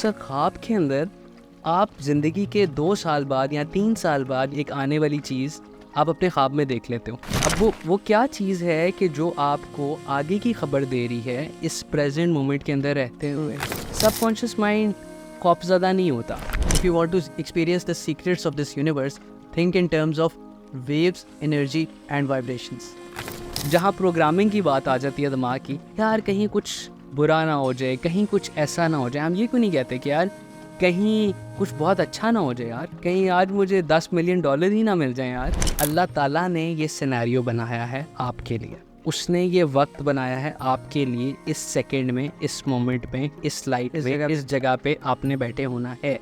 अक्सर ख्वाब के अंदर आप ज़िंदगी के 2 साल बाद या 3 साल बाद एक आने वाली चीज़ आप अपने ख्वाब में देख लेते हो। अब वो क्या चीज़ है कि जो आपको आगे की खबर दे रही है इस प्रेजेंट मोमेंट के अंदर रहते हुए। सबकॉन्शियस माइंड खौफज़दा नहीं होता। If you want to experience the secrets of this universe, think in terms of waves, energy and vibrations. जहाँ प्रोग्रामिंग की बात आ जाती है दिमाग की, यार कहीं कुछ बुरा ना हो जाए, कहीं कुछ ऐसा ना हो जाए। हम ये क्यों नहीं कहते कि यार कहीं कुछ बहुत अच्छा ना हो जाए, यार कहीं आज मुझे $10 मिलियन ही ना मिल जाए। यार अल्लाह ताला ने ये सिनेरियो बनाया है आपके लिए, उसने ये वक्त बनाया है आपके लिए, इस सेकंड में, इस मोमेंट में, इस लाइट में, इस जगह पे आपने बैठे होना है।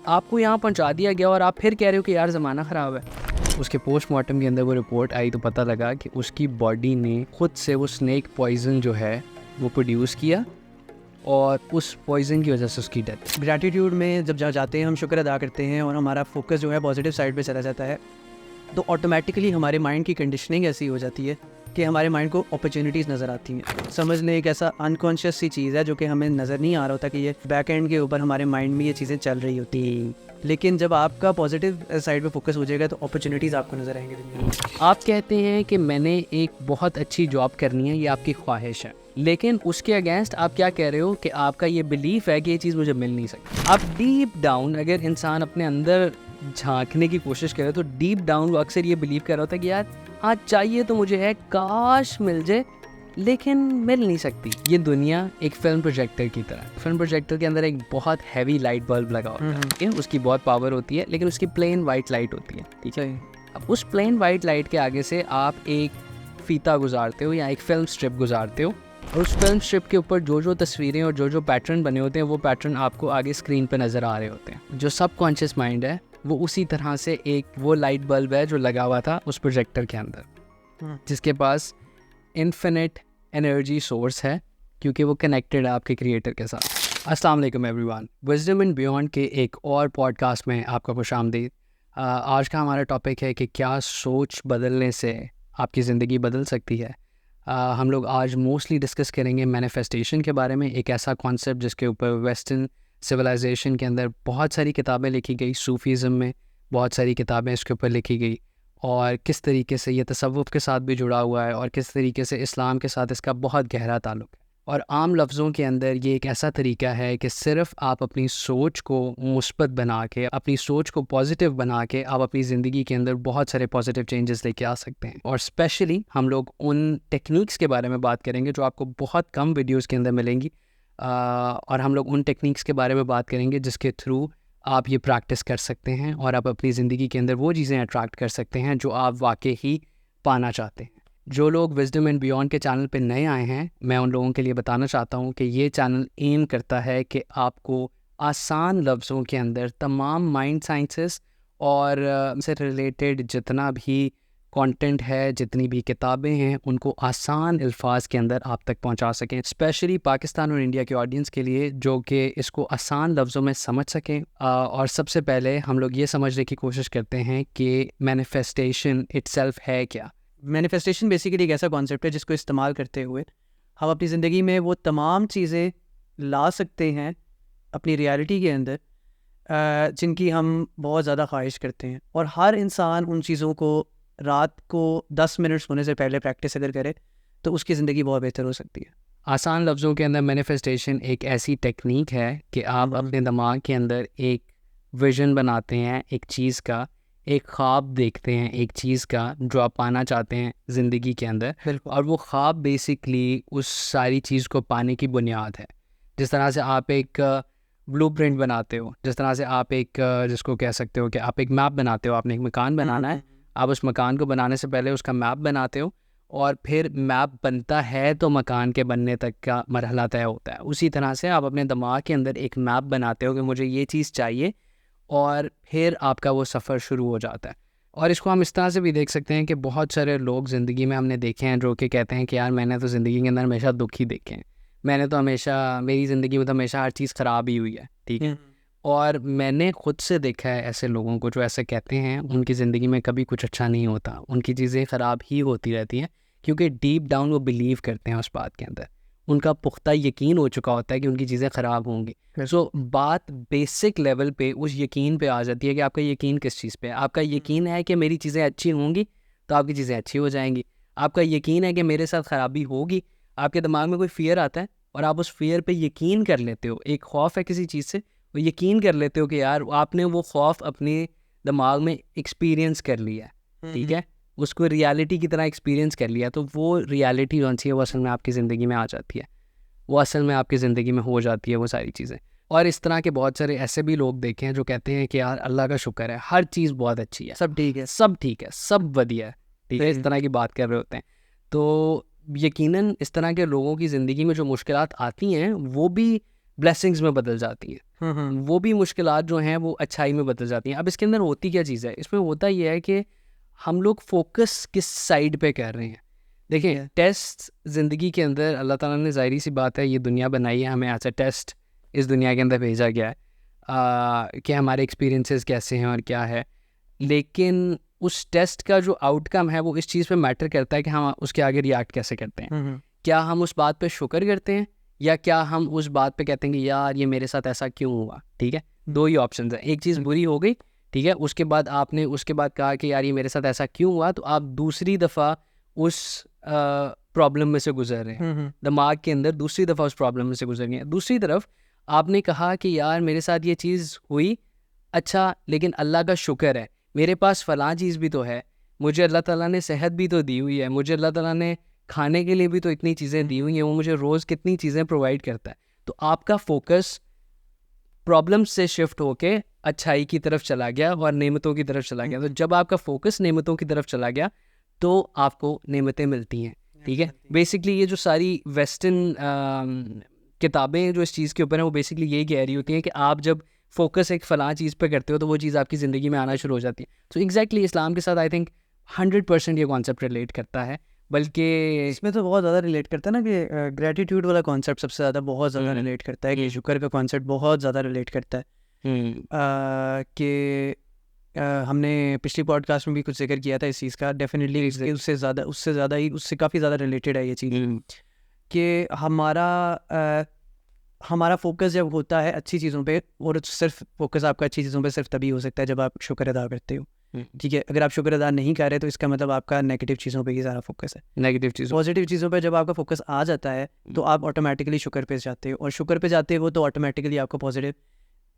आपको यहाँ पहुँचा दिया गया और आप फिर कह रहे हो कि यार ज़माना ख़राब है। उसके पोस्टमार्टम के अंदर वो रिपोर्ट आई तो पता लगा कि उसकी बॉडी ने खुद से वो स्नेक पॉइजन जो है वो प्रोड्यूस किया और उस पॉइजन की वजह से उसकी डेथ। ग्रैटिट्यूड में जब जाते हैं हम शुक्र अदा करते हैं और हमारा फोकस जो है पॉजिटिव साइड पे चला जाता है, तो ऑटोमेटिकली हमारे माइंड की कंडीशनिंग ऐसी हो जाती है कि हमारे माइंड को अपॉर्चुनिटीज़ नज़र आती हैं। समझ लें एक ऐसा अनकॉन्शियस सी चीज़ है जो कि हमें नज़र नहीं आ रहा होता कि ये बैक एंड के ऊपर हमारे माइंड में ये चीज़ें चल रही होती हैं। लेकिन जब आपका पॉजिटिव साइड पे फोकस हो जाएगा तो अपॉर्चुनिटीज़ आपको नज़र आएंगे दुनिया में। आप कहते हैं कि मैंने एक बहुत अच्छी जॉब करनी है, ये आपकी ख्वाहिश है, लेकिन उसके अगेंस्ट आप क्या कह रहे हो कि आपका ये बिलीफ है कि ये चीज़ मुझे मिल नहीं सकती। आप डीप डाउन अगर इंसान अपने अंदर झांकने की कोशिश करे तो डीप डाउन वो अक्सर ये बिलीव कर रहा होता है कि यार हाँ चाहिए तो मुझे है, काश मिल जाए, लेकिन मिल नहीं सकती। ये दुनिया एक फिल्म प्रोजेक्टर की तरह, फिल्म प्रोजेक्टर के अंदर एक बहुत हैवी लाइट बल्ब लगा होता है, उसकी बहुत पावर होती है, लेकिन उसकी प्लेन वाइट लाइट होती है, ठीक है। अब उस प्लेन वाइट लाइट के आगे से आप एक फीता गुजारते हो या एक फिल्म स्ट्रिप गुजारते हो, और उस फिल्म स्ट्रिप के ऊपर जो जो तस्वीरें और जो जो पैटर्न बने होते हैं वो पैटर्न आपको आगे स्क्रीन पे नज़र आ रहे होते हैं। जो सबकॉन्शियस माइंड है वो उसी तरह से एक वो लाइट बल्ब है जो लगा हुआ था उस प्रोजेक्टर के अंदर, जिसके पास इन्फिनिट एनर्जी सोर्स है क्योंकि वो कनेक्टेड है आपके क्रिएटर के साथ। अस्सलाम वालेकुम एवरीवन, विजडम एंड बियॉन्ड के एक और पॉडकास्ट में आपका खुशामदीद। आज का हमारा टॉपिक है कि क्या सोच बदलने से आपकी ज़िंदगी बदल सकती है। हम लोग आज मोस्टली डिस्कस करेंगे मैनिफेस्टेशन के बारे में, एक ऐसा कॉन्सेप्ट जिसके ऊपर वेस्टर्न सिविलाइजेशन के अंदर बहुत सारी किताबें लिखी गई, सूफीज़म में बहुत सारी किताबें इसके ऊपर लिखी गई, और किस तरीके से ये तसव्वुफ़ के साथ भी जुड़ा हुआ है और किस तरीके से इस्लाम के साथ इसका बहुत गहरा ताल्लुक़ है। और आम लफ्ज़ों के अंदर ये एक ऐसा तरीका है कि सिर्फ़ आप अपनी सोच को मुस्बत बना के, अपनी सोच को पॉजिटिव बना के आप अपनी ज़िंदगी के अंदर बहुत सारे पॉजिटिव चेंजेस लेके आ सकते हैं। और स्पेशली हम लोग उन टेक्निक्स के बारे में बात करेंगे जो आपको बहुत कम वीडियोज़ के अंदर मिलेंगी, और हम लोग उन टेक्निक्स के बारे में बात करेंगे जिसके थ्रू आप ये प्रैक्टिस कर सकते हैं और आप अपनी ज़िंदगी के अंदर वो चीज़ें अट्रैक्ट कर सकते हैं जो आप वाकई ही पाना चाहते हैं। जो लोग विजडम एंड बियॉन्ड के चैनल पे नए आए हैं, मैं उन लोगों के लिए बताना चाहता हूँ कि ये चैनल एम करता है कि आपको आसान लफ्ज़ों के अंदर तमाम माइंड साइंसेस और से रिलेटेड जितना भी कंटेंट है, जितनी भी किताबें हैं, उनको आसान अल्फाज के अंदर आप तक पहुंचा सकें, स्पेशली पाकिस्तान और इंडिया के ऑडियंस के लिए जो कि इसको आसान लफ्ज़ों में समझ सकें। और सबसे पहले हम लोग ये समझने की कोशिश करते हैं कि मैनिफेस्टेशन इटसेल्फ है क्या। मैनिफेस्टेशन बेसिकली एक ऐसा कॉन्सेप्ट है जिसको इस्तेमाल करते हुए हम अपनी ज़िंदगी में वो तमाम चीज़ें ला सकते हैं अपनी रियलिटी के अंदर जिनकी हम बहुत ज़्यादा ख्वाहिश करते हैं। और हर इंसान उन चीज़ों को रात को 10 मिनट सोने से पहले प्रैक्टिस अगर करे तो उसकी ज़िंदगी बहुत बेहतर हो सकती है। आसान लफ्ज़ों के अंदर मैनिफेस्टेशन एक ऐसी टेक्निक है कि आप अपने दिमाग के अंदर एक विज़न बनाते हैं, एक चीज़ का, एक ख्वाब देखते हैं एक चीज़ का जो आप पाना चाहते हैं ज़िंदगी के अंदर, और वो ख्वाब बेसिकली उस सारी चीज़ को पाने की बुनियाद है। जिस तरह से आप एक ब्लूप्रिंट बनाते हो, जिस तरह से आप एक जिसको कह सकते हो कि आप एक मैप बनाते हो, आपने एक मकान बनाना है, आप उस मकान को बनाने से पहले उसका मैप बनाते हो और फिर मैप बनता है तो मकान के बनने तक का मरहला तय होता है। उसी तरह से आप अपने दिमाग के अंदर एक मैप बनाते हो कि मुझे ये चीज़ चाहिए, और फिर आपका वो सफ़र शुरू हो जाता है। और इसको हम इस तरह से भी देख सकते हैं कि बहुत सारे लोग ज़िंदगी में हमने देखे हैं जो कि कहते हैं कि यार मैंने तो ज़िंदगी के अंदर हमेशा दुख ही देखे हैं, मैंने तो हमेशा, मेरी ज़िंदगी में तो हमेशा हर चीज़ ख़राब ही हुई है, ठीक है। और मैंने खुद से देखा है ऐसे लोगों को जो ऐसे कहते हैं, उनकी ज़िंदगी में कभी कुछ अच्छा नहीं होता, उनकी चीज़ें ख़राब ही होती रहती हैं, क्योंकि डीप डाउन वो बिलीव करते हैं उस बात के अंदर। उनका पुख्ता यकीन हो चुका होता है कि उनकी चीज़ें ख़राब होंगी। सो बात बेसिक लेवल पे उस यकीन पे आ जाती है कि आपका यकीन किस चीज़ पे है। आपका यकीन है कि मेरी चीज़ें अच्छी होंगी तो आपकी चीज़ें अच्छी हो जाएंगी। आपका यकीन है कि मेरे साथ ख़राबी होगी, आपके दिमाग में कोई फ़ियर आता है और आप उस फ़ियर पे यकीन कर लेते हो। एक खौफ है किसी चीज़ से, वो यकीन कर लेते हो कि यार आपने वो खौफ अपने दिमाग में एक्सपीरियंस कर लिया है, ठीक है, उसको रियलिटी की तरह एक्सपीरियंस कर लिया, तो वो रियलिटी कौन सी है, वो असल में आपकी ज़िंदगी में आ जाती है, वो असल में आपकी ज़िंदगी में हो जाती है वो सारी चीज़ें। और इस तरह के बहुत सारे ऐसे भी लोग देखे हैं जो कहते हैं कि यार अल्लाह का शुक्र है, हर चीज़ बहुत अच्छी है, सब ठीक है। सब ठीक है, सब बढ़िया है, ठीक है, इस तरह की बात कर रहे होते हैं। तो यकीनन इस तरह के लोगों की ज़िंदगी में जो मुश्किलात आती हैं वो भी ब्लेसिंग्स में बदल जाती हैं, वो भी मुश्किलात जो हैं वो अच्छाई में बदल जाती हैं। अब इसके अंदर होती क्या चीज़ है, इसमें होता ये है कि हम लोग फोकस किस साइड पे कर रहे हैं। देखें, टेस्ट ज़िंदगी के अंदर अल्लाह ताला ने, ज़ाहिर सी बात है, ये दुनिया बनाई है, हमें एज अ टेस्ट इस दुनिया के अंदर भेजा गया है कि हमारे एक्सपीरियंसेस कैसे हैं और क्या है। लेकिन उस टेस्ट का जो आउटकम है वो इस चीज़ पे मैटर करता है कि हम उसके आगे रिएक्ट कैसे करते हैं। क्या हम उस बात पे शुक्र करते हैं या क्या हम उस बात पे कहते हैं कि यार ये मेरे साथ ऐसा क्यों हुआ, ठीक है। दो ही ऑप्शन हैं, एक चीज़ बुरी हो गई, ठीक है, उसके बाद आपने उसके बाद कहा कि यार ये मेरे साथ ऐसा क्यों हुआ, तो आप दूसरी दफ़ा उस प्रॉब्लम में से गुजर रहे हैं, दिमाग के अंदर दूसरी दफ़ा उस प्रॉब्लम में से गुजर गए हैं। दूसरी तरफ आपने कहा कि यार मेरे साथ ये चीज़ हुई, अच्छा, लेकिन अल्लाह का शुक्र है मेरे पास फ़लाँ चीज़ भी तो है, मुझे अल्लाह ताला ने सेहत भी तो दी हुई है, मुझे अल्लाह ताला ने खाने के लिए भी तो इतनी चीज़ें दी हुई हैं, वो मुझे रोज़ कितनी चीज़ें प्रोवाइड करता है। तो आपका फोकस प्रॉब्लम से शिफ्ट होके अच्छाई की तरफ चला गया और नेमतों की तरफ चला गया। तो जब आपका फोकस नेमतों की तरफ चला गया तो आपको नेमतें मिलती हैं, ठीक है। बेसिकली ये जो सारी वेस्टर्न किताबें जो इस चीज़ के ऊपर हैं वो बेसिकली यही कह रही होती हैं कि आप जब फोकस एक फ़लाँ चीज़ पे करते हो तो वो चीज़ आपकी ज़िंदगी में आना शुरू हो जाती है। तो एग्जैक्टली इस्लाम के साथ आई थिंक 100% ये कॉन्सेप्ट रिलेट करता है। बल्कि इसमें तो बहुत ज़्यादा रिलेट करता है ना कि ग्रेटिट्यूड वाला कॉन्सेप्ट सबसे ज़्यादा बहुत ज़्यादा रिलेट करता है, कि शुक्र का कॉन्सेप्ट बहुत ज़्यादा रिलेट करता है। कि हमने पिछली पॉडकास्ट में भी कुछ जिक्र किया था इस चीज़ का। डेफिनेटली उससे ज़्यादा ही उससे काफ़ी ज़्यादा रिलेटेड है ये चीज़, कि हमारा फोकस जब होता है अच्छी चीज़ों पे, और सिर्फ फोकस आपका अच्छी चीज़ों पे सिर्फ तभी हो सकता है जब आप शुक्र अदा करते हो, ठीक है। अगर आप शुक्र अदा नहीं कर रहे तो इसका मतलब आपका नेगेटिव चीज़ों पे ही सारा फोकस है। नेगेटिव चीज़, पॉजिटिव चीज़ों पे जब आपका फोकस आ जाता है तो आप ऑटोमेटिकली शुक्र पे जाते हो, और शुक्र पे जाते हो तो ऑटोमेटिकली आपको पॉजिटिव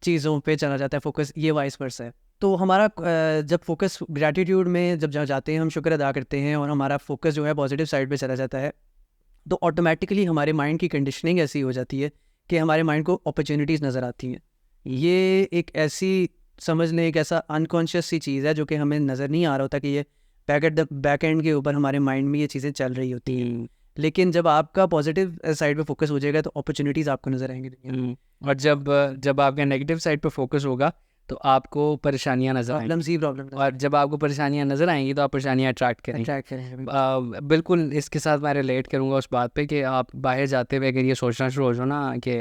चीज़ों पे चला जाता है फोकस, ये वाइस वर्सा है। तो हमारा जब फोकस ग्रैटिट्यूड में जब जाते हैं, हम शुक्र अदा करते हैं और हमारा फोकस जो है पॉजिटिव साइड पे चला जाता है, तो ऑटोमेटिकली हमारे माइंड की कंडीशनिंग ऐसी हो जाती है कि हमारे माइंड को अपॉर्चुनिटीज़ नज़र आती हैं। ये एक ऐसी समझ लें, एक ऐसा अनकॉन्शियस सी चीज़ है जो कि हमें नज़र नहीं आ रहा होता कि ये बैक एंड के ऊपर हमारे माइंड में ये चीज़ें चल रही होती हैं। लेकिन जब आपका पॉजिटिव साइड पे फोकस हो जाएगा तो अपॉर्चुनिटीज़ आपको नज़र आएंगी, और जब आपका नेगेटिव साइड पे फोकस होगा तो आपको परेशानियां नजर आएंगी, प्रॉब्लम, और जब आपको परेशानियां नजर आएंगी तो आप परेशानियां अट्रैक्ट करेंगे। बिल्कुल इसके साथ मैं रिलेट करूंगा उस बात पे कि आप बाहर जाते हुए अगर ये सोचना शुरू हो जाओ ना कि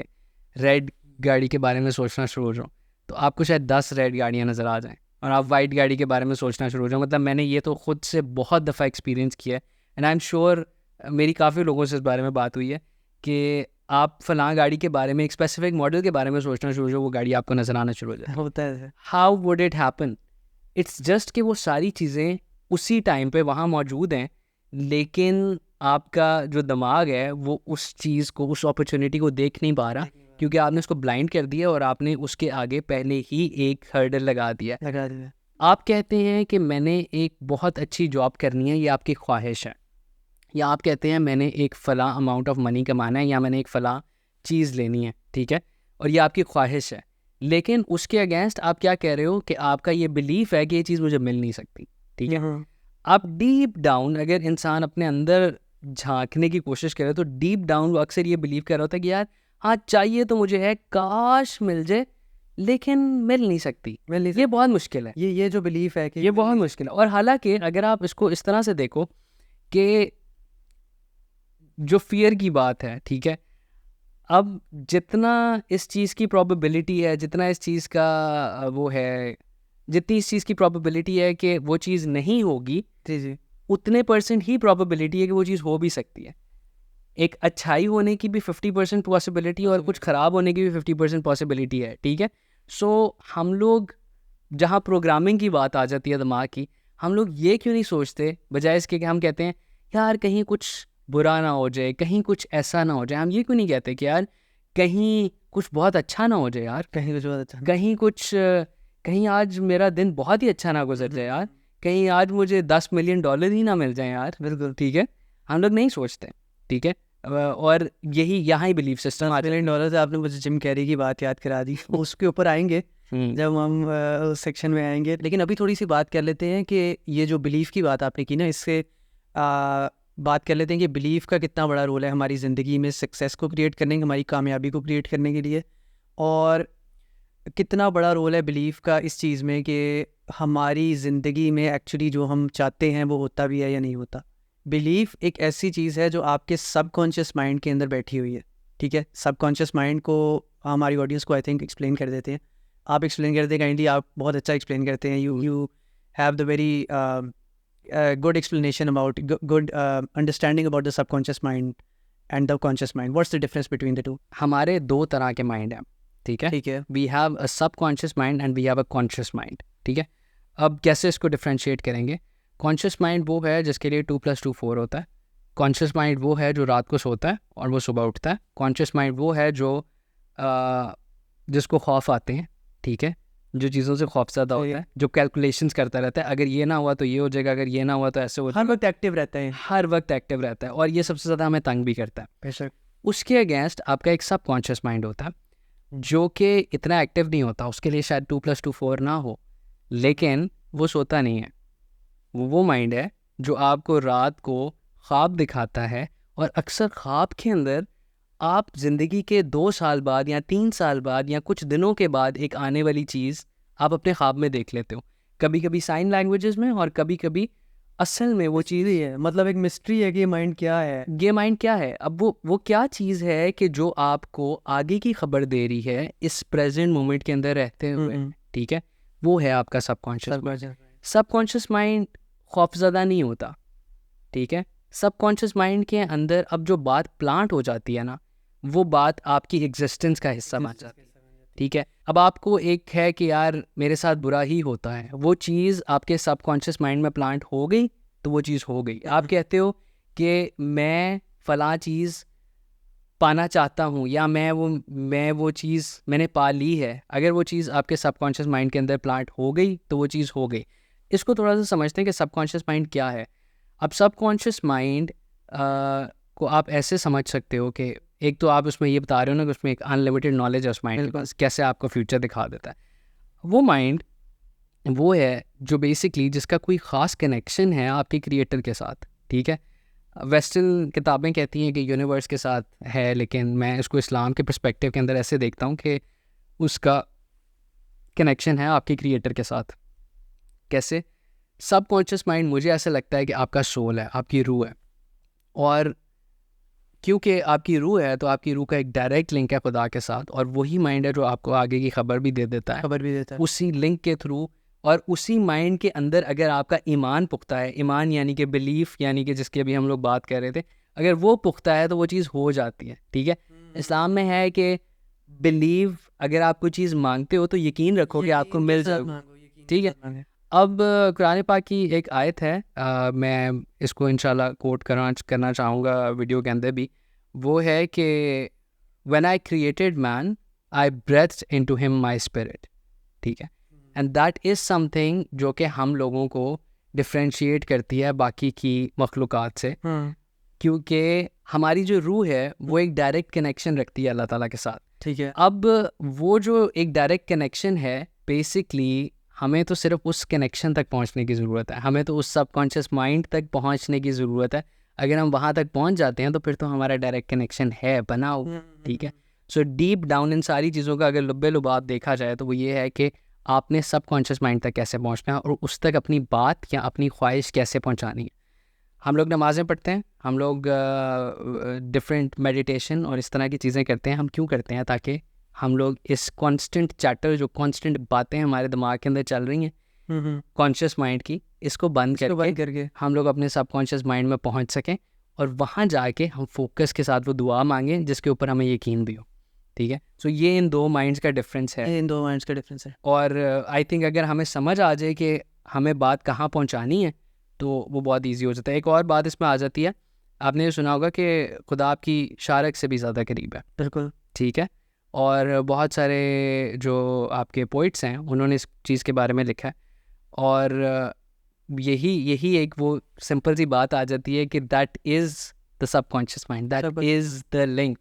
रेड गाड़ी के बारे में सोचना शुरू हो जाओ, तो आपको शायद 10 रेड गाड़ियाँ नज़र आ जाएँ, और आप वाइट गाड़ी के बारे में सोचना शुरू हो जाओ। मतलब मैंने ये तो खुद से बहुत दफ़ा एक्सपीरियंस किया है, एंड आई एम श्योर मेरी काफ़ी लोगों से इस बारे में बात हुई है कि आप फलां गाड़ी के बारे में, एक स्पेसिफिक मॉडल के बारे में सोचना शुरू हो जाओ, वो गाड़ी आपको नज़र आना शुरू हो जाए। होता है। How would it happen? It's just कि वो सारी चीज़ें उसी टाइम पे वहाँ मौजूद हैं, लेकिन आपका जो दिमाग है वो उस चीज़ को, उस अपॉर्चुनिटी को देख नहीं पा रहा, क्योंकि आपने उसको ब्लाइंड कर दिया और आपने उसके आगे पहले ही एक हर्डल लगा दिया। आप कहते हैं कि मैंने एक बहुत अच्छी जॉब करनी है, ये आपकी ख्वाहिश है, या आप कहते हैं मैंने एक फ़लाँ अमाउंट ऑफ मनी कमाना है, या मैंने एक फ़लाँ चीज़ लेनी है, ठीक है, और ये आपकी ख्वाहिश है। लेकिन उसके अगेंस्ट आप क्या कह रहे हो कि आपका ये बिलीफ है कि ये चीज़ मुझे मिल नहीं सकती, ठीक है। आप डीप डाउन अगर इंसान अपने अंदर झांकने की कोशिश करे तो डीप डाउन वो अक्सर ये बिलीव कर रहा होता है कि यार हाँ चाहिए तो मुझे है, काश मिल जाए, लेकिन मिल नहीं सकती, ये बहुत मुश्किल है। ये जो बिलीफ है कि ये बहुत मुश्किल है। और हालांकि अगर आप इसको इस तरह से देखो कि जो फियर की बात है, ठीक है, अब जितना इस चीज़ की प्रोबेबिलिटी है, जितना इस चीज़ का वो है, जितनी इस चीज़ की प्रोबेबिलिटी है कि वो चीज़ नहीं होगी, जी उतने % ही प्रोबेबिलिटी है कि वो चीज़ हो भी सकती है। एक अच्छाई होने की भी 50% पॉसिबिलिटी और कुछ ख़राब होने की भी 50% पॉसिबिलिटी है, ठीक है। सो हम लोग जहाँ प्रोग्रामिंग की बात आ जाती है दिमाग की, हम लोग ये क्यों नहीं सोचते, बजाय इसके कि हम कहते हैं यार कहीं कुछ बुरा ना हो जाए, कहीं कुछ ऐसा ना हो जाए। हम ये क्यों नहीं कहते कि यार कहीं कुछ बहुत अच्छा ना हो जाए यार, कहीं कुछ बहुत अच्छा कहीं आज मेरा दिन बहुत ही अच्छा ना गुजर जाए यार, कहीं आज मुझे $10 मिलियन ही ना मिल जाए यार। बिल्कुल। ठीक है, हम लोग नहीं सोचते, ठीक है। और यही यहाँ ही बिलीफ सिस्टम आ $10 मिलियन से आपने मुझे जिम कैरी की बात याद करा दी। उसके ऊपर आएंगे जब हम उस सेक्शन में आएंगे, लेकिन अभी थोड़ी सी बात कर लेते हैं कि ये जो बिलीफ की बात आपने की ना, इससे बात कर लेते हैं कि बिलीफ का कितना बड़ा रोल है हमारी ज़िंदगी में सक्सेस को क्रिएट करने के, हमारी कामयाबी को क्रिएट करने के लिए, और कितना बड़ा रोल है बिलीफ का इस चीज़ में कि हमारी ज़िंदगी में एक्चुअली जो हम चाहते हैं वो होता भी है या नहीं होता। बिलीफ एक ऐसी चीज़ है जो आपके सबकॉन्शियस माइंड के अंदर बैठी हुई है, ठीक है। सबकॉन्शियस माइंड को हमारी ऑडियंस को आई थिंक एक्सप्लेन कर देते हैं। आप एक्सप्लेन करते हैं काइंडली, आप बहुत अच्छा एक्सप्लेन करते हैं। You have the very good explanation about, good understanding about the subconscious mind and the conscious mind. What's the difference between the two? हमारे दो तरह के माइंड हैं, ठीक है। ठीक है। We have a subconscious mind and we have a conscious mind, ठीक है। अब कैसे इसको डिफ्रेंशिएट करेंगे? कॉन्शियस माइंड वो है जिसके लिए 2 + 2 4 होता है। कॉन्शियस माइंड वो है जो रात को सोता है और वो सुबह उठता है। कॉन्शियस माइंड वो है जो जिसको खौफ आते हैं, ठीक है, जो चीज़ों से खौफज़दा होता है, जो कैलकुलेशंस करता रहता है, अगर ये ना हुआ तो ये हो जाएगा, अगर ये ना हुआ तो ऐसे हो हर वक्त एक्टिव रहता है। हर वक्त एक्टिव रहता है, और ये सबसे ज़्यादा हमें तंग भी करता है। बेशक। उसके अगेंस्ट आपका एक सबकॉन्शियस माइंड होता है जो कि इतना एक्टिव नहीं होता, उसके लिए शायद 2 + 2 4 ना हो, लेकिन वो सोता नहीं है। वो माइंड है जो आपको रात को ख्वाब दिखाता है, और अक्सर ख्वाब के अंदर आप ज़िंदगी के 2 साल बाद या 3 साल बाद या कुछ दिनों के बाद एक आने वाली चीज़ आप अपने ख्वाब में देख लेते हो, कभी कभी साइन लैंग्वेजेस में और कभी कभी असल में वो चीज़ ही है। मतलब एक मिस्ट्री है कि ये माइंड क्या है। ये माइंड क्या है। अब वो क्या चीज़ है कि जो आपको आगे की खबर दे रही है इस प्रेजेंट मोमेंट के अंदर रहते हुए, ठीक है, वो है आपका सबकॉन्शियस। सबकॉन्शियस माइंड खौफज़दा नहीं होता, ठीक है। सबकॉन्शियस माइंड के अंदर अब जो बात प्लांट हो जाती है ना, वो बात आपकी एग्जिस्टेंस का हिस्सा बन जाती है, ठीक है। अब आपको एक है कि यार मेरे साथ बुरा ही होता है, वो चीज़ आपके सबकॉन्शियस माइंड में प्लांट हो गई तो वो चीज़ हो गई। आप कहते हो कि मैं फ़लाँ चीज़ पाना चाहता हूँ, या मैं वो चीज़ मैंने पा ली है, अगर वो चीज़ आपके सबकॉन्शियस माइंड के अंदर प्लांट हो गई तो वो चीज़ हो गई। इसको थोड़ा सा समझते हैं कि सबकॉन्शियस माइंड क्या है। अब सबकॉन्शियस माइंड को आप ऐसे समझ सकते हो कि एक तो आप उसमें ये बता रहे हो ना कि उसमें एक अनलिमिटेड नॉलेज है उस माइंड के पास, कैसे आपको फ्यूचर दिखा देता है। वो माइंड वो है जो बेसिकली जिसका कोई ख़ास कनेक्शन है आपके क्रिएटर के साथ, ठीक है। वेस्टर्न किताबें कहती हैं कि यूनिवर्स के साथ है, लेकिन मैं इसको इस्लाम के पर्सपेक्टिव के अंदर ऐसे देखता हूँ कि उसका कनेक्शन है आपके क्रिएटर के साथ। कैसे? सबकॉन्शियस माइंड मुझे ऐसा लगता है कि आपका सोल है, आपकी रूह है, और क्योंकि आपकी रूह है तो आपकी रूह का एक डायरेक्ट लिंक है खुदा के साथ, और वही माइंड है जो आपको आगे की खबर भी दे देता है उसी लिंक के थ्रू। और उसी माइंड के अंदर अगर आपका ईमान पुख्ता है, ईमान यानी कि बिलीफ, यानी कि जिसकी अभी हम लोग बात कर रहे थे, अगर वो पुख्ता है तो वो चीज़ हो जाती है, ठीक है। इस्लाम में है कि बिलीव, अगर आप कोई चीज़ मांगते हो तो यकीन रखो कि आपको मिल जाएगी, ठीक है। अब कुरान पाक की एक आयत है, मैं इसको इंशाल्लाह कोट करना चाहूँगा वीडियो के अंदर भी। वो है कि when I created man I breathed into him my spirit, ठीक है। एंड दैट इज़ समथिंग जो कि हम लोगों को डिफ्रेंशिएट करती है बाकी की मखलूक़ात से, क्योंकि हमारी जो रूह है वो एक डायरेक्ट कनेक्शन रखती है अल्लाह ताला के साथ, ठीक है। अब वो जो एक डायरेक्ट कनेक्शन है, बेसिकली हमें तो सिर्फ उस कनेक्शन तक पहुंचने की ज़रूरत है, हमें तो उस सबकॉन्शियस माइंड तक पहुंचने की ज़रूरत है। अगर हम वहां तक पहुंच जाते हैं तो फिर तो हमारा डायरेक्ट कनेक्शन है बना हो, ठीक है। सो डीप डाउन इन सारी चीज़ों का अगर लुब्बे लुबाब देखा जाए तो वो ये है कि आपने सबकॉन्शियस माइंड तक कैसे पहुंचना है और उस तक अपनी बात या अपनी ख्वाहिश कैसे पहुंचानी है। हम लोग नमाज़ें पढ़ते हैं, हम लोग डिफरेंट मेडिटेशन और इस तरह की चीज़ें करते हैं। हम क्यों करते हैं? ताकि हम लोग इस कांस्टेंट चैटर, जो कांस्टेंट बातें हमारे दिमाग के अंदर चल रही हैं कॉन्शियस माइंड की, इसको बंद करके हम लोग अपने सबकॉन्शियस माइंड में पहुंच सकें और वहाँ जाके हम फोकस के साथ वो दुआ मांगें जिसके ऊपर हमें यकीन भी हो, ठीक है। सो ये इन दो माइंड्स का डिफरेंस है। ये इन दो माइंड्स का डिफरेंस है। और आई थिंक अगर हमें समझ आ जाए कि हमें बात कहाँ पहुँचानी है तो वो बहुत ईजी हो जाता है। एक और बात इसमें आ जाती है, आपने ये सुना होगा कि खुदा आपकी शारक से भी ज़्यादा करीब है, बिल्कुल। ठीक है। और बहुत सारे जो आपके पोइट्स हैं उन्होंने इस चीज़ के बारे में लिखा है। और यही एक वो सिंपल सी बात आ जाती है कि that is the subconscious mind, that is the link,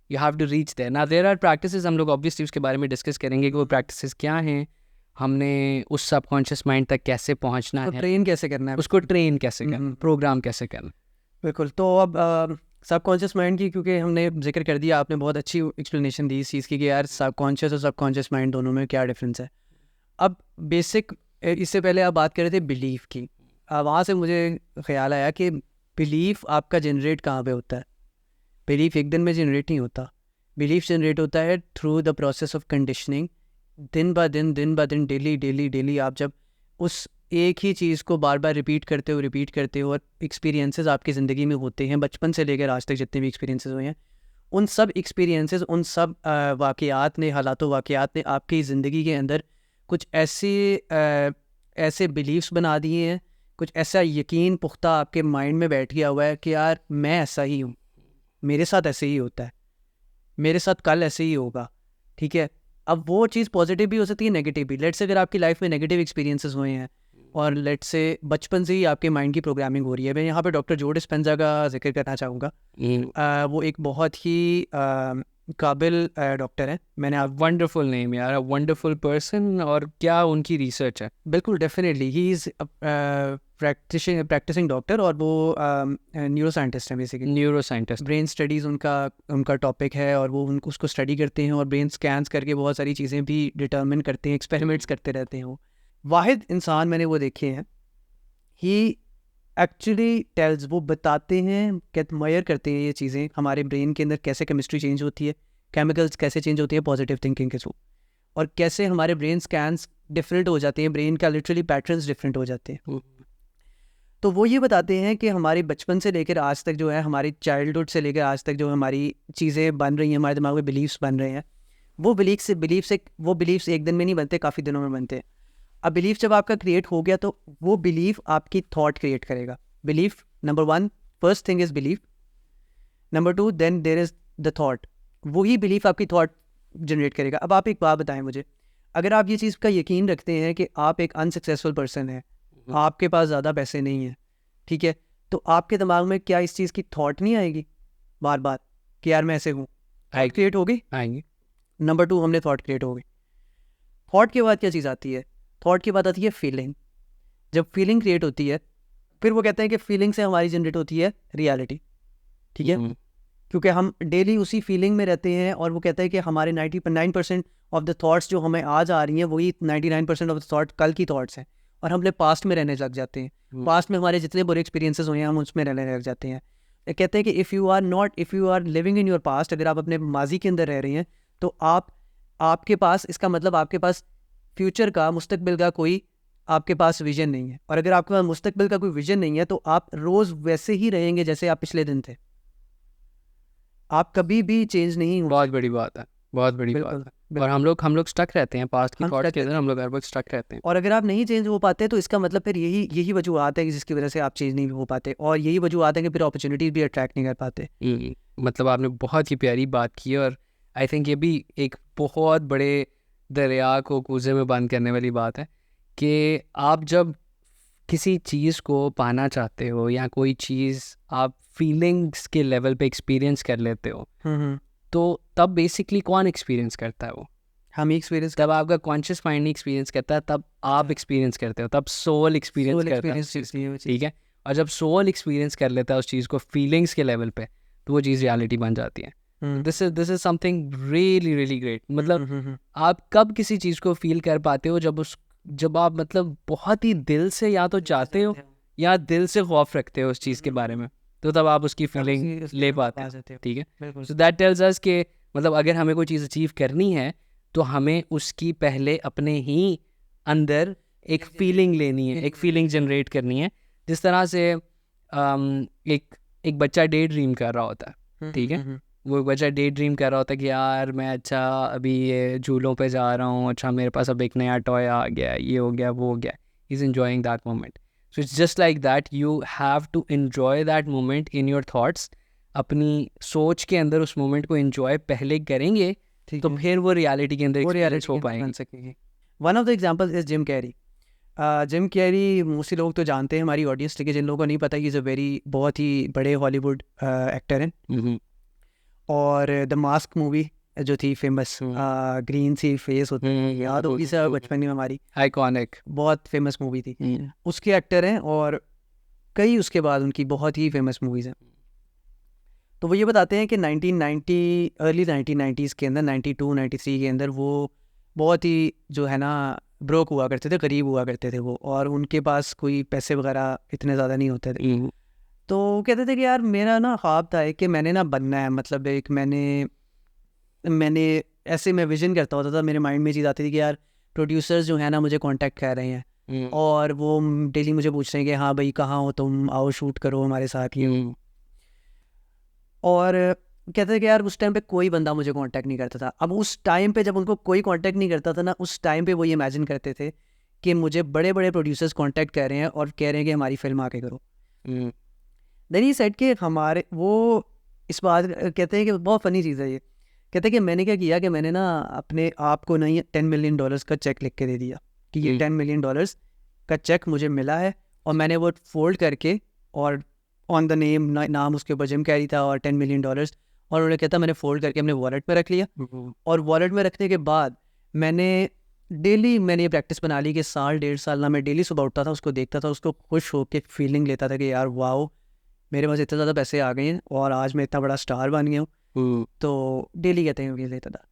you have to reach there. Now there are practices, हम लोग ऑब्वियसली उसके बारे में डिस्कस करेंगे कि वो प्रैक्टिसेस क्या हैं, हमने उस सबकॉन्शियस माइंड तक कैसे पहुंचना है, ट्रेन कैसे करना है, उसको ट्रेन कैसे करना, प्रोग्राम कैसे करना। बिल्कुल। तो अब सबकॉन्शियस माइंड की क्योंकि हमने जिक्र कर दिया, आपने बहुत अच्छी एक्सप्लेनेशन दी इस चीज़ की कि यार सबकॉन्शियस और सबकॉन्शियस माइंड दोनों में क्या डिफरेंस है। अब बेसिक, इससे पहले आप बात कर रहे थे बिलीफ की, वहाँ से मुझे ख्याल आया कि बिलीफ आपका जनरेट कहाँ पे होता है। बिलीफ एक दिन में जनरेट नहीं होता, बिलीफ जनरेट होता है through the process of conditioning. दिन ब दिन डेली आप जब उस एक ही चीज़ को बार बार रिपीट करते हो और एक्सपीरियंसेस आपकी ज़िंदगी में होते हैं, बचपन से लेकर आज तक जितने भी एक्सपीरियंसेस हुए हैं, उन सब एक्सपीरियंसेस, उन सब वाक़यात ने, हालातों वाक़यात ने आपकी ज़िंदगी के अंदर कुछ ऐसे बिलीव्स बना दिए हैं, कुछ ऐसा यकीन पुख्ता आपके माइंड में बैठ गया हुआ है कि यार मैं ऐसा ही हूँ, मेरे साथ ऐसे ही होता है, मेरे साथ कल ऐसे ही होगा, ठीक है। अब वो चीज़ पॉजिटिव भी हो सकती है, नेगेटिव भी। लेट्स से अगर आपकी लाइफ में नेगेटिव एक्सपीरियंसेस हुए हैं और लेट्स से बचपन से ही आपके माइंड की प्रोग्रामिंग हो रही है, मैं यहाँ पे डॉक्टर जो डिस्पेंजा का जिक्र करना चाहूँगा। वो एक बहुत ही काबिल डॉक्टर है। मैंने आप वंडरफुल नेम यार, अ वंडरफुल पर्सन। और क्या उनकी रिसर्च है। बिल्कुल, definitely he is practising doctor, और वो न्यूरो साइंटिस्ट हैं, basically neuro scientist. Brain studies उनका टॉपिक है, और वो उसको स्टडी करते हैं और ब्रेन स्कैन्स करके बहुत सारी चीज़ें भी डिटर्मिन करते हैं, एक्सपेरिमेंट्स करते रहते हैं। वो वाहिद इंसान मैंने वो देखे हैं, ही एक्चुअली टेल्स, वो बताते हैं, मयर करते हैं ये चीज़ें, हमारे ब्रेन के अंदर कैसे केमिस्ट्री चेंज होती है, केमिकल्स कैसे चेंज होती है पॉजिटिव थिंकिंग के थ्रू, और कैसे हमारे ब्रेन स्कैन्स डिफरेंट हो जाते हैं, ब्रेन का लिटरली पैटर्न्स डिफरेंट हो जाते हैं। तो वो ये बताते हैं कि हमारे बचपन से लेकर आज तक जो है, हमारी चाइल्डहुड से लेकर आज तक जो हमारी चीज़ें बन रही हैं, हमारे दिमाग में बिलीव्स बन रहे हैं, वो बिलीव्स एक दिन में नहीं बनते, काफ़ी दिनों में बनते हैं। अब बिलीफ जब आपका क्रिएट हो गया तो वो बिलीफ आपकी थॉट क्रिएट करेगा। Belief number 1, first thing is belief, number 2 then there is the thought. वही बिलीफ आपकी थॉट जनरेट करेगा। अब आप एक बात बताएं मुझे, अगर आप ये चीज़ का यकीन रखते हैं कि आप एक अनसक्सेसफुल पर्सन है, आपके पास ज़्यादा पैसे नहीं हैं, ठीक है, तो आपके दिमाग में क्या इस चीज़ की थॉट नहीं आएगी बार बार कि यार मैं ऐसे हूँ? थॉट क्रिएट हो गई, आएंगे। नंबर 2 हमने थॉट क्रिएट हो गई। थॉट के बाद क्या चीज़ आती है? थॉट के बाद आती है फीलिंग। जब फीलिंग क्रिएट होती है, फिर वो कहते हैं कि फीलिंग से हमारी जनरेट होती है रियलिटी, ठीक है, क्योंकि हम डेली उसी फीलिंग में रहते हैं, और वो कहता है कि हमारे 99% ऑफ द थॉट्स जो हमें आज आ रही हैं वही 99% ऑफ द थॉट कल की थॉट्स हैं, और हम पास्ट में रहने लग जाते हैं। पास्ट में हमारे जितने बुरे एक्सपीरियंसेस हुए हैं हम उसमें रहने लग जाते हैं। कहते हैं कि if you are living in your past, अगर आप अपने माजी के अंदर रह रहे हैं, तो आपके पास, इसका मतलब आपके पास फ्यूचर का, मुस्तकबिल का कोई आपके पास विजन नहीं है। और अगर आपके पास मुस्तकबिल का कोई विजन नहीं है तो आप रोज़ वैसे ही रहेंगे जैसे आप पिछले दिन थे, आप कभी भी चेंज नहीं हो। बहुत बड़ी बात है, बहुत बड़ी बात है। और हम लोग स्टक रहते हैं पास्ट की थॉट्स के अंदर, हम लोग हर वक्त स्टक रहते हैं। और अगर आप नहीं चेंज हो पाते तो इसका मतलब फिर यही वजूहत है कि जिसकी वजह से आप चेंज नहीं हो पाते, और यही वजूहत है कि फिर अपॉर्चुनिटीज भी अट्रैक्ट नहीं कर पाते। मतलब आपने बहुत ही प्यारी बात की, और आई थिंक ये भी एक बहुत बड़े दरिया को कूजे में बंद करने वाली बात है कि आप जब किसी चीज़ को पाना चाहते हो या कोई चीज़ आप फीलिंग्स के लेवल पे एक्सपीरियंस कर लेते हो, तो तब बेसिकली कौन एक्सपीरियंस करता है? वो हम एक्सपीरियंस, तब आपका कॉन्शियस माइंड नहीं एक्सपीरियंस करता है, तब आप एक्सपीरियंस करते हो, तब सोल एक्सपीरियंस करता है, ठीक है। और जब सोल एक्सपीरियंस कर लेता है उस चीज़ को फीलिंग्स के लेवल पे, तो वो चीज़ रियलिटी बन जाती है। This is something really really great. मतलब आप कब किसी चीज़ को फील कर पाते हो? जब आप मतलब बहुत ही दिल से या तो चाहते हो या दिल से खौफ रखते हो उस चीज़ के बारे में, तो तब आप उसकी फीलिंग ले पाते हो, ठीक है। सो दैट टेल्स अस कि मतलब अगर हमें कोई चीज़ अचीव करनी है तो हमें उसकी पहले अपने ही अंदर एक फीलिंग लेनी है, एक फीलिंग जनरेट करनी है। जिस तरह से एक बच्चा डे ड्रीम कर रहा होता है, ठीक है, वो बच्चा डे ड्रीम कर रहा होता है कि यार मैं अच्छा अभी ये झूलों पे जा रहा हूँ, अच्छा मेरे पास अब एक नया टॉय आ गया, ये हो गया वो हो गया, is enjoying that moment. So it's just like that, you have to enjoy that moment in your thoughts. अपनी सोच के अंदर उस मोमेंट को इन्जॉय पहले करेंगे तो फिर वो रियलिटी के अंदर वो experience रियलिटी हो बन पाएंगे. सकेगी. One of the examples is Jim Carrey. Jim Carrey mostly लोग तो जानते हैं हमारी ऑडियंस, लेकिन जिन लोगों को नहीं पता कि इज़ अ वेरी बहुत ही बड़े हॉलीवुड एक्टर हैं. हम्म. और द मास्क मूवी जो थी फेमस, ग्रीन सी फेस होती है, याद होगी सब बचपन में हमारी, आइकॉनिक. बहुत फेमस मूवी थी. उसके एक्टर हैं और कई उसके बाद उनकी बहुत ही फेमस मूवीज़ हैं. तो वो ये बताते हैं कि 1990 अर्ली 1990s के अंदर 92 93 के अंदर वो बहुत ही जो है ना ब्रोक हुआ करते थे, गरीब हुआ करते थे वो, और उनके पास कोई पैसे वगैरह इतने ज़्यादा नहीं होते थे. तो वो कहते थे कि यार मेरा ना ख्वाब था कि मैंने ना बनना है, मतलब एक मैंने ऐसे मैं विजन करता होता था, मेरे माइंड में चीज़ आती थी कि यार प्रोड्यूसर्स जो है ना मुझे कांटेक्ट कर रहे हैं और वो डेली मुझे पूछ रहे हैं कि हाँ भाई कहाँ हो तुम, आओ शूट करो हमारे साथ. और कहते थे कि यार उस टाइम पे कोई बंदा मुझे कांटेक्ट नहीं करता था. अब उस टाइम पे जब उनको कोई कांटेक्ट नहीं करता था ना, उस टाइम पे वो ये इमेजिन करते थे कि मुझे बड़े बड़े प्रोड्यूसर्स कांटेक्ट कर रहे हैं और कह रहे हैं कि हमारी फिल्म आके करो. देन ही सेड कि हमारे वो इस बात कहते हैं कि बहुत फ़नी चीज़ है ये. कहते हैं कि मैंने क्या किया कि मैंने ना अपने आप को नहीं $10 मिलियन का चेक लिख के दे दिया कि ये $10 मिलियन का चेक मुझे मिला है, और मैंने वो फोल्ड करके और ऑन द नाम उसके ऊपर जिम कैरी था और $10 मिलियन, और उन्होंने कहता मैंने फोल्ड करके अपने वॉलेट में रख लिया. और वॉलेट में रखने के बाद मैंने ये प्रैक्टिस बना ली कि साल 1.5 साल ना मैं डेली सुबह उठता था, उसको देखता था, उसको खुश होकर फीलिंग लेता था कि यार वाओ मेरे पास इतने ज़्यादा पैसे आ गए हैं और आज मैं इतना बड़ा स्टार बन गया हूँ. तो डेली कहते हैं ये लेता था.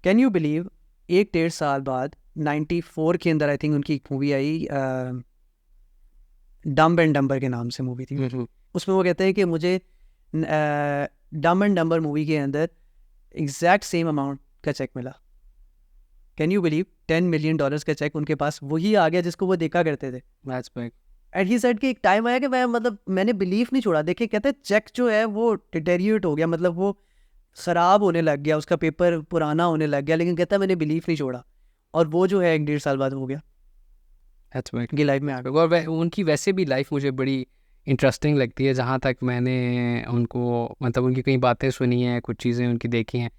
कैन यू बिलीव 1.5 साल बाद 94 के अंदर आई थिंक उनकी एक मूवी आई, डम्ब एंड डम्बर के नाम से मूवी थी. उसमें वो कहते हैं कि मुझे डम्ब एंड डम्बर मूवी के अंदर एग्जैक्ट सेम अमाउंट का चेक मिला. कैन यू बिलीव $10 मिलियन का चेक उनके पास वही आ गया जिसको वो देखा करते थे. एंड ही सेड कि एक टाइम आया कि मैंने बिलीव नहीं छोड़ा. देखिए कहते हैं चेक जो है वो डिटेरियोरेट हो गया, मतलब वो ख़राब होने लग गया, उसका पेपर पुराना होने लग गया, लेकिन कहता है मैंने बिलीव नहीं छोड़ा, और वो जो है 1.5 साल बाद हो गया. की लाइफ में आ गया. और उनकी वैसे भी लाइफ मुझे बड़ी इंटरेस्टिंग लगती है, जहाँ तक मैंने उनको मतलब उनकी कई बातें सुनी हैं, कुछ चीज़ें उनकी देखी हैं.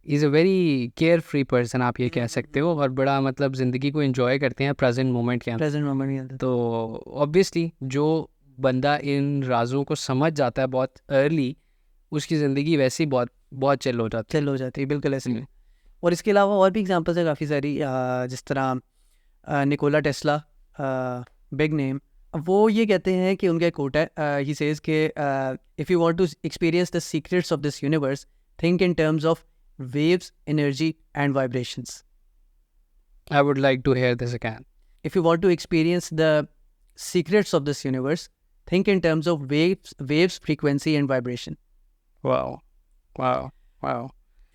Is a very care free person आप ये कह सकते हो, और बड़ा मतलब ज़िंदगी को एंजॉय करते हैं प्रेजेंट मोमेंट के अंदर. तो ऑब्वियसली जो बंदा इन राजों को समझ जाता है बहुत अर्ली, उसकी ज़िंदगी वैसे ही बहुत बहुत चिल हो जाती है. बिल्कुल ऐसे. और इसके अलावा और भी एग्जांपल्स है काफ़ी सारी, जिस तरह निकोला टेस्ला, बिग नेम. वो ये कहते हैं कि उनका कोट है, ही सेज के if you want to experience the secrets of this universe think in terms of waves, energy and vibrations. I would like to hear this again. If you want to experience the secrets of this universe, think in terms of waves, frequency and vibration. Wow.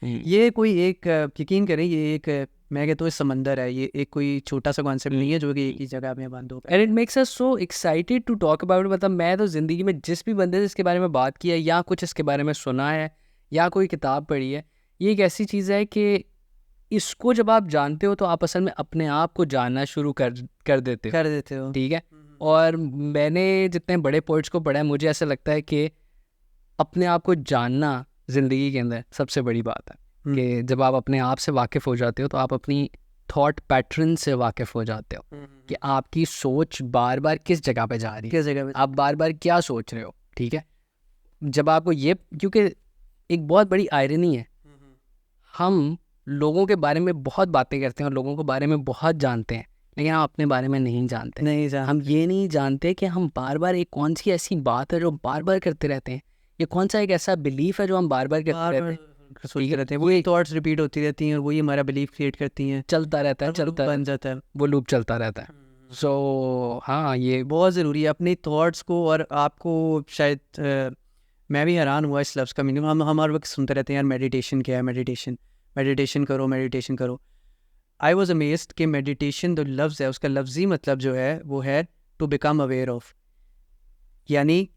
ये कोई एक यकीन करें, ये एक मैं कहता हूँ समंदर है, ये एक कोई छोटा सा कॉन्सेप्ट नहीं है जो कि एक ही जगह में बंद होगा. And it makes us so excited to talk about it. मतलब मैं तो ज़िंदगी में जिस भी बंदे से इसके बारे में बात किया या कुछ इसके बारे में सुना है या कोई किताब पढ़ी है, ये एक ऐसी चीज़ है कि इसको जब आप जानते हो तो आप असल में अपने आप को जानना शुरू कर देते हो. ठीक है. और मैंने जितने बड़े पोइट्स को पढ़ा है, मुझे ऐसा लगता है कि अपने आप को जानना ज़िंदगी के अंदर सबसे बड़ी बात है. कि जब आप अपने आप से वाकिफ़ हो जाते हो तो आप अपनी थॉट पैटर्न से वाकिफ़ हो जाते हो कि आपकी सोच बार बार किस जगह पे जा रही है, किस जगह पे आप बार बार क्या सोच रहे हो. ठीक है. जब आपको ये, क्योंकि एक बहुत बड़ी आयरनी है, हम लोगों के बारे में बहुत बातें करते हैं और लोगों के बारे में बहुत जानते हैं, लेकिन हम अपने बारे में नहीं जानते. हम ये नहीं जानते कि हम बार बार एक कौन सी ऐसी बात है जो बार बार करते रहते हैं, ये कौन सा एक ऐसा बिलीफ है जो हम बार बार करते रहते हैं. वही थॉट्स रिपीट होती रहती हैं और वही हमारा बिलीफ क्रिएट करती हैं, चलता रहता है, बन जाता है, वो लूप चलता रहता है. सो हाँ, ये बहुत ज़रूरी है अपनी थॉट्स को. और आपको शायद मैं भी हैरान हुआ इस लफ्ज़ का मीनिंग. हम हर वक्त सुनते रहते हैं यार मेडिटेशन क्या है, मेडिटेशन करो. आई वॉज अमेज्ड कि मेडिटेशन जो लफ्ज़ है उसका लफ्ज़ी मतलब जो है वो है टू बिकम अवेयर ऑफ. यानी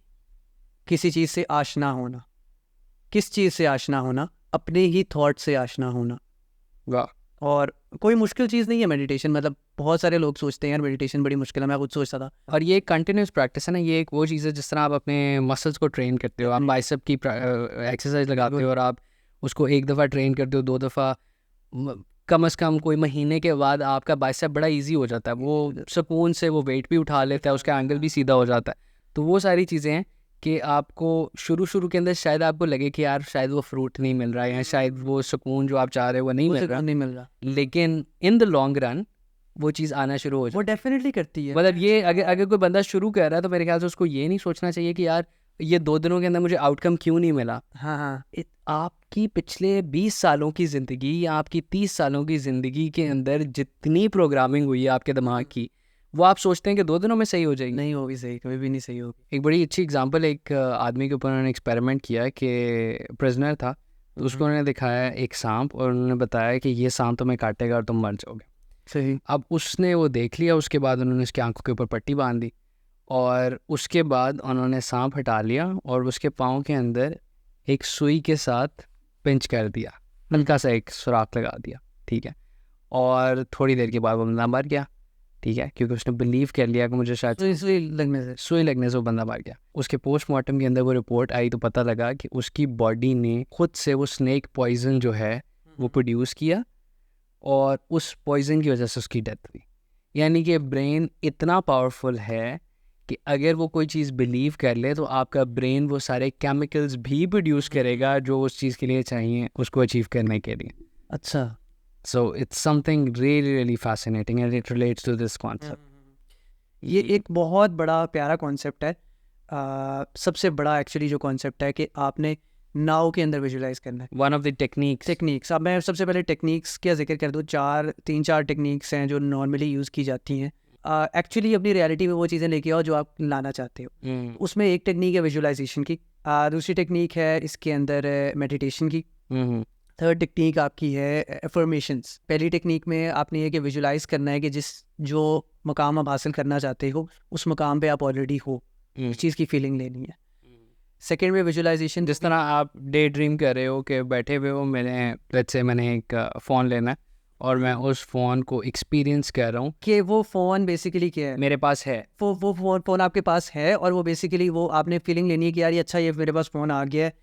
किसी चीज़ से आशना होना। किस चीज़ से आशना होना? अपने ही थॉट से आशना होना। वाह। और कोई मुश्किल चीज़ नहीं है मेडिटेशन, मतलब बहुत सारे लोग सोचते हैं यार मेडिटेशन बड़ी मुश्किल है, मैं खुद सोचता था। और ये कंटिन्यूस प्रैक्टिस है ना, ये एक वो चीज़ है जिस तरह आप अपने मसल्स को ट्रेन करते हो, आप बाइसेप की एक्सरसाइज लगाते हो और आप उसको एक दफ़ा ट्रेन करते हो, 2 दफ़ा, कम से कम कोई महीने के बाद आपका बाइसेप बड़ा इजी हो जाता है, वो सुकून से वो वेट भी उठा लेता है, उसका एंगल भी सीधा हो जाता है। तो वो सारी चीज़ें हैं कि आपको शुरू के अंदर शायद आपको लगे कि यार शायद वो फ्रूट नहीं मिल रहा है या शायद वो सुकून जो आप चाह रहे हो वो नहीं मिल रहा, नहीं मिल रहा, लेकिन इन द लॉन्ग रन वो चीज़ आना शुरू हो वो जाए। डेफिनेटली करती है। मतलब ये अगर कोई बंदा शुरू कर रहा है तो मेरे ख्याल से उसको ये नहीं सोचना चाहिए कि यार ये 2 दिनों के अंदर मुझे आउटकम क्यों नहीं मिला। हाँ हाँ, आपकी पिछले 20 सालों की ज़िंदगी या आपकी 30 सालों की ज़िंदगी के अंदर जितनी प्रोग्रामिंग हुई है आपके दिमाग की, वो आप सोचते हैं कि 2 दिनों में सही हो जाएगी। नहीं होगी सही, कभी भी नहीं सही होगी। एक बड़ी अच्छी एग्जांपल, एक आदमी के ऊपर उन्होंने एक्सपेरिमेंट किया कि प्रिजनर था, तो उसको उन्होंने दिखाया एक सांप और उन्होंने बताया कि ये सांप तुम्हें काटेगा और तुम मर जाओगे। सही। अब उसने वो देख लिया, उसके बाद उन्होंने उसकी आंखों के ऊपर पट्टी बांध दी और उसके बाद उन्होंने सांप हटा लिया और उसके पाँव के अंदर एक सुई के साथ पिंच कर दिया, हल्का सा एक सुराख लगा दिया, ठीक है। और थोड़ी देर के बाद वो बंदा मर गया, ठीक है, क्योंकि उसने बिलीव कर लिया कि मुझे शायद सुई लगने से वो बंदा मर गया। उसके पोस्टमार्टम के अंदर वो रिपोर्ट आई तो पता लगा कि उसकी बॉडी ने खुद से वो स्नेक पॉइजन जो है वो प्रोड्यूस किया और उस पॉइजन की वजह से उसकी डेथ हुई। यानी कि ब्रेन इतना पावरफुल है कि अगर वो कोई चीज़ बिलीव कर ले तो आपका ब्रेन वो सारे केमिकल्स भी प्रोड्यूस करेगा जो उस चीज़ के लिए चाहिए उसको अचीव करने के लिए। अच्छा, so it's something really really fascinating and it relates to this concept. ये एक बहुत बड़ा प्यारा कॉन्सेप्ट है। सबसे बड़ा एक्चुअली जो कॉन्सेप्ट है कि आपने नाव के अंदर विजुलाइज करना है। One of the techniques. अब मैं सबसे पहले टेक्निक्स का जिक्र कर दूँ। 3-4 टेक्निक्स हैं जो नॉर्मली यूज़ की जाती हैं। एक्चुअली अपनी रियलिटी में वो चीज़ें लेके आओ जो आप लाना चाहते हो। उसमें एक टेक्निक है विजुलाइजेशन की, दूसरी टेक्निक है इसके अंदर मेडिटेशन की, थर्ड टेक्निक आपकी है एफर्मेशंस। पहली टेक्निक में आपने ये कि विजुलाइज करना है कि जो मकाम आप हासिल करना चाहते हो उस मकाम पे आप ऑलरेडी हो, उस चीज़ की फीलिंग लेनी है। सेकेंड में विजुलाइजेशन, जिस तरह आप डे ड्रीम कर रहे हो कि बैठे हुए हो, मैंने एक फ़ोन लेना है और मैं उस फ़ोन को एक्सपीरियंस कर रहा हूँ कि वो फ़ोन बेसिकली क्या है, मेरे पास है, वो फ़ोन आपके पास है और वो बेसिकली वो आपने फीलिंग लेनी है कि यार ये अच्छा, ये मेरे पास फ़ोन आ गया है,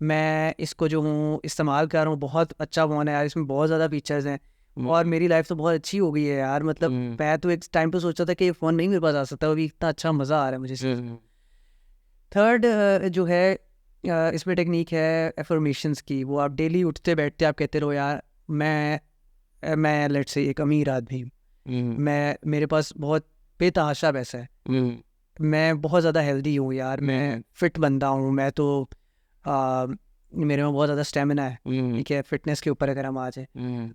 मैं इसको जो हूँ इस्तेमाल कर रहा हूँ, बहुत अच्छा फ़ोन है यार, इसमें बहुत ज़्यादा फीचर्स हैं और मेरी लाइफ तो बहुत अच्छी हो गई है यार। मतलब मैं तो एक टाइम पे सोचा था कि ये फ़ोन नहीं मेरे पास आ सकता, अभी इतना अच्छा मज़ा आ रहा है मुझे। थर्ड जो है इसमें टेक्निक है एफर्मेशंस की। वो आप डेली उठते बैठते आप कहते रहो यार मैं लेट्स से एक अमीर आदमी हूँ, मेरे पास बहुत बेतहाशा पैसा है, मैं बहुत ज़्यादा हेल्दी हूँ यार, मैं फिट बंदा हूँ, मैं तो मेरे में बहुत ज़्यादा स्टेमिना है, ठीक है, फिटनेस के ऊपर अगर हम आ जाए,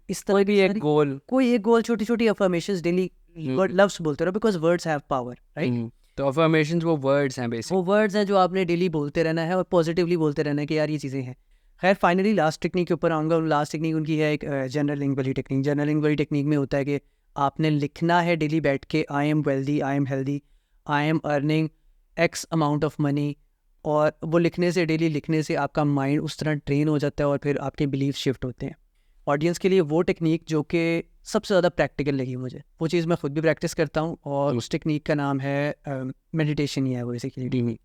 इस तरह भी एक गोल, कोई एक गोल, छोटी छोटी अफर्मेशंस डेली वर्ड लफ्स बोलते रहो, because words have power, right. तो अफर्मेशंस वो वर्ड्स हैं बेसिक, वो वर्ड्स हैं जो आपने डेली बोलते रहना है और पॉजिटिवली बोलते रहना है कि यार ये चीज़ें हैं। खैर फाइनली लास्ट टेक्निक के ऊपर आऊँगा। लास्ट टेक्निक उनकी है एक जर्नलिंग वाली टेक्निक। जर्नलिंग वाली टेक्निक में होता है कि आपने लिखना है डेली बैठ के, I am wealthy, I am healthy, I am earning x amount of money, और वो लिखने से, डेली लिखने से आपका माइंड उस तरह ट्रेन हो जाता है और फिर आपके बिलीफ शिफ्ट होते हैं। ऑडियंस के लिए वो टेक्निक जो कि सबसे ज़्यादा प्रैक्टिकल लगी मुझे, वो चीज़ मैं खुद भी प्रैक्टिस करता हूँ और उस टेक्निक का नाम है मेडिटेशन ही है वो बेसिकली।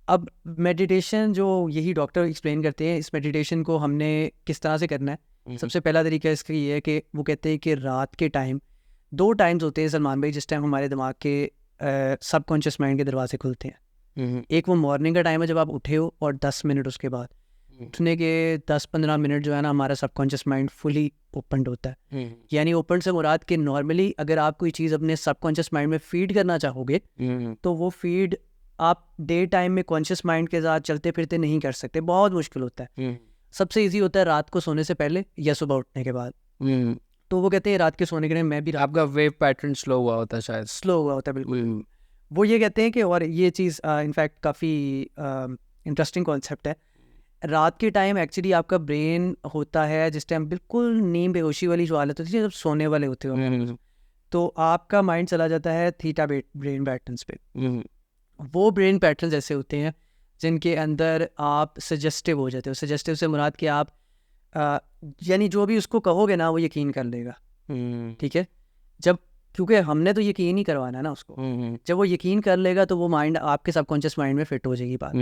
अब मेडिटेशन जो यही डॉक्टर एक्सप्लेन करते हैं, इस मेडिटेशन को हमने किस तरह से करना है। सबसे पहला तरीका इसका ये है कि वो कहते हैं कि रात के टाइम 2 टाइम्स होते हैं सलमान भाई जिस टाइम हमारे दिमाग के सबकॉन्शियस माइंड के दरवाजे खुलते हैं। एक वो मॉर्निंग का टाइम है जब आप उठे हो और 10 मिनट उसके बाद, उठने के 10-15 मिनट जो है ना, हमारा सबकॉन्शियस माइंड फुली ओपन होता है। यानी ओपन से मुराद कि नॉर्मली अगर आप कोई चीज़ अपने सबकॉन्शियस माइंड में फीड करना चाहोगे तो वो फीड आप डे टाइम में कॉन्शियस माइंड के साथ चलते फिरते नहीं कर सकते, बहुत मुश्किल होता है। सबसे ईजी होता है रात को सोने से पहले या सुबह उठने के बाद। तो वो कहते हैं रात के सोने के टाइम मैं भी, आपका वेव पैटर्न स्लो हुआ होता है, शायद स्लो हुआ होता है, बिल्कुल। वो ये कहते हैं कि, और ये चीज़ इनफैक्ट काफ़ी इंटरेस्टिंग कॉन्सेप्ट है, रात के टाइम एक्चुअली आपका ब्रेन होता है जिस टाइम बिल्कुल नींद बेहोशी वाली जो हालत होती है जब सोने वाले होते हो, तो आपका माइंड चला जाता है थीटा ब्रेन पैटर्न्स पे। वो ब्रेन पैटर्न्स ऐसे होते हैं जिनके अंदर आप सजेस्टिव हो जाते हो। सजेस्टिव से मुराद कि आप यानी जो भी उसको कहोगे ना वो यकीन कर लेगा, ठीक है। जब क्योंकि हमने तो यकीन ही करवाना है ना उसको, जब वो यकीन कर लेगा तो वो माइंड आपके सबकॉन्शियस माइंड में फिट हो जाएगी बात।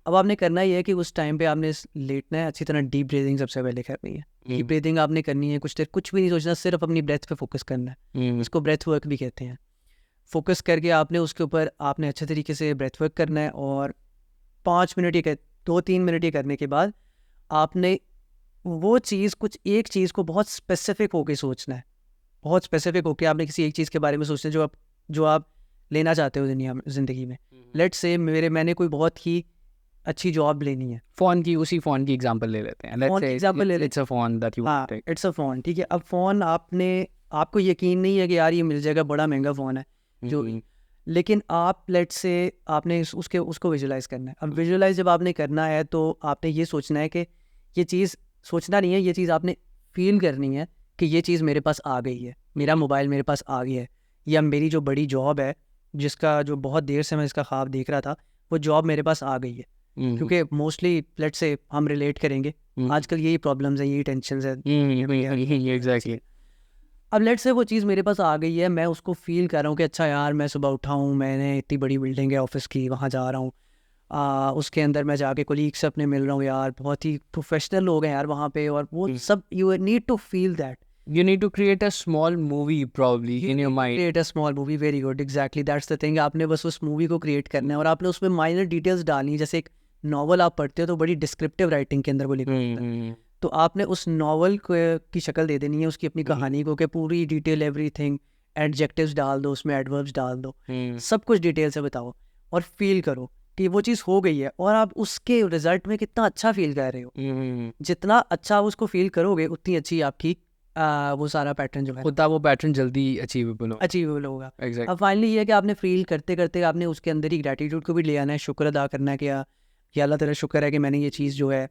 अब आपने करना ये है कि उस टाइम पे आपने लेटना है, अच्छी तरह डीप ब्रीदिंग सबसे पहले करनी है। डीप ब्रीदिंग आपने करनी है, कुछ देर कुछ भी नहीं सोचना, सिर्फ अपनी ब्रेथ पे फोकस करना है। इसको ब्रेथ वर्क भी कहते हैं। फोकस करके आपने उसके ऊपर आपने अच्छे तरीके से ब्रेथ वर्क करना है, और 5 मिनट ये 2-3 मिनट ये करने के बाद आपने वो चीज़, कुछ एक चीज़ को बहुत स्पेसिफिक होकर सोचना है। बहुत स्पेसिफिक होकर आपने किसी एक चीज़ के बारे में सोचना है जो आप लेना चाहते हो दुनिया में, ज़िंदगी में। लेट्स से मैंने कोई बहुत ही अच्छी जॉब लेनी है। उसी फ़ोन की एग्जांपल ले लेते हैं। फ़ोन की एग्जांपल ले लेते हैं। It's a phone that you हाँ, इट्स अ फ़ोन, ठीक है। अब फ़ोन आपको यकीन नहीं है कि यार ये मिल जाएगा, बड़ा महंगा फ़ोन है जो भी, लेकिन आप लेट्स से आपने उसको विजुलाइज़ करना है। अब विजुलाइज़ जब आपने करना है तो आपने ये सोचना है कि ये चीज़, सोचना नहीं है, ये चीज़ आपने फील करनी है कि ये चीज़ मेरे पास आ गई है, मेरा मोबाइल मेरे पास आ गया है, या मेरी जो बड़ी जॉब है जिसका जो बहुत देर से मैं इसका ख्वाब देख रहा था, वो जॉब मेरे पास आ गई है। क्योंकि मोस्टली लेट्स से हम रिलेट करेंगे, आजकल यही प्रॉब्लम्स हैं, यही टेंशन्स हैं। एग्जैक्टली। अब लेट्स से वो चीज़ मेरे पास आ गई है, मैं उसको फील कर रहा हूँ कि अच्छा यार मैं सुबह उठा हूँ, मैंने इतनी बड़ी बिल्डिंग है ऑफिस की, वहाँ जा रहा हूँ, उसके अंदर मैं जाके कोलीग से अपने मिल रहा हूँ, यार बहुत ही प्रोफेशनल लोग हैं यार वहाँ पे, और वो सब you need to feel that. You need to create a small movie probably in your mind. Create a small movie, very good, exactly that's the thing. आपने बस उस मूवी को क्रिएट करना है, और आपने उसमें माइनर डिटेल्स डालनी है। जैसे एक नॉवल आप पढ़ते हो तो बड़ी डिस्क्रिप्टिव राइटिंग के अंदर वो लिखा होता है, तो आपने उस नॉवल की शक्ल दे देनी है उसकी, अपनी कहानी को, कि पूरी डिटेल, एवरीथिंग, एडजेक्टिव्स डाल दो उसमें, एडवर्ब्स डाल दो, सब कुछ डिटेल से बताओ, और फील करो कि वो चीज़ हो गई है, और आप उसके रिजल्ट में कितना अच्छा फील कर रहे हो। जितना अच्छा आप उसको फील करोगे उतनी अच्छी आपकी वो सारा पैटर्न जो है, होता वो पैटर्न जल्दी अचीवेबल होगा। Exactly. अब फाइनली ये है कि आपने फील करते करते आपने उसके अंदर ही ग्रेटिट्यूड को भी ले आना है, शुक्र अदा करना है कि या अल्लाह तेरा शुक्र है कि मैंने ये चीज़ जो है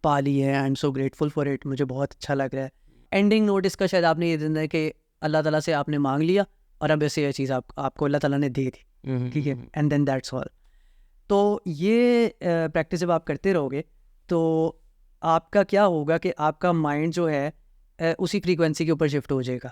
पा ली है, I am so grateful for it, मुझे बहुत अच्छा लग रहा है। एंडिंग नोट इसका शायद आपने ये देना है कि अल्लाह ताला से आपने मांग लिया, और अब ऐसे ये चीज़ आपको अल्लाह ताला ने दे दी, ठीक है, एंड देन दैट्स ऑल। तो ये प्रैक्टिस जब आप करते रहोगे तो आपका क्या होगा कि आपका माइंड जो है उसी फ्रीक्वेंसी के ऊपर शिफ्ट हो जाएगा,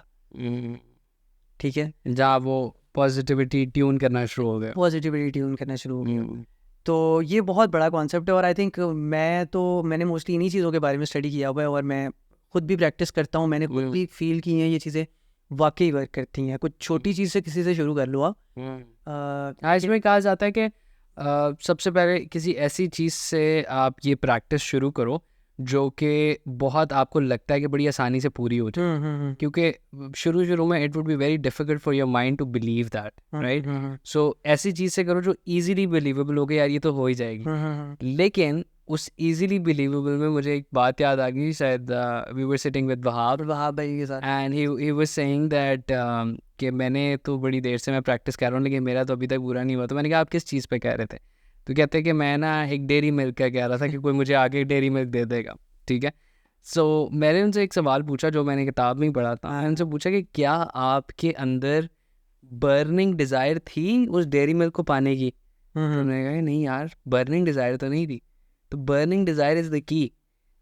ठीक है, जहाँ वो पॉजिटिविटी ट्यून करना शुरू हो गया। पॉजिटिविटी ट्यून करना शुरू हो गया। तो ये बहुत बड़ा कॉन्सेप्ट है, और आई थिंक मैंने मोस्टली इन्हीं चीज़ों के बारे में स्टडी किया हुआ है, और मैं खुद भी प्रैक्टिस करता हूँ, मैंने खुद भी फील की हैं ये चीज़ें, वाकई वर्क करती हैं। कुछ छोटी चीज़ से किसी से शुरू कर लो आप। इसमें कहा जाता है कि सबसे पहले किसी ऐसी चीज़ से आप ये प्रैक्टिस शुरू करो जो कि बहुत आपको लगता है कि बड़ी आसानी से पूरी हो जाए, क्योंकि शुरू में it would be very difficult for your mind to believe that, right. So ऐसी चीज़ से करो जो इजीली बिलीवेबल हो गई, यार ये तो हो ही जाएगी। लेकिन उस इजीली बिलीवेबल में मुझे एक बात याद आ गई, शायद we were sitting with Wahab भाई के साथ, and he was saying that कि मैंने तो बड़ी देर से मैं प्रैक्टिस कर रहा हूँ लेकिन मेरा तो अभी तक पूरा नहीं हुआ। तो मैंने कहा आप किस चीज़ पे कह रहे थे? तो कहते हैं कि मैं ना एक डेयरी मिल्क का कह रहा था कि कोई मुझे आगे डेयरी मिल्क दे देगा, ठीक है। सो मैंने उनसे एक सवाल पूछा जो मैंने किताब में ही पढ़ा था। मैंने उनसे पूछा कि क्या आपके अंदर बर्निंग डिज़ायर थी उस डेयरी मिल्क को पाने की? उन्होंने कहा नहीं यार, बर्निंग डिज़ायर तो नहीं थी। तो burning desire is the key.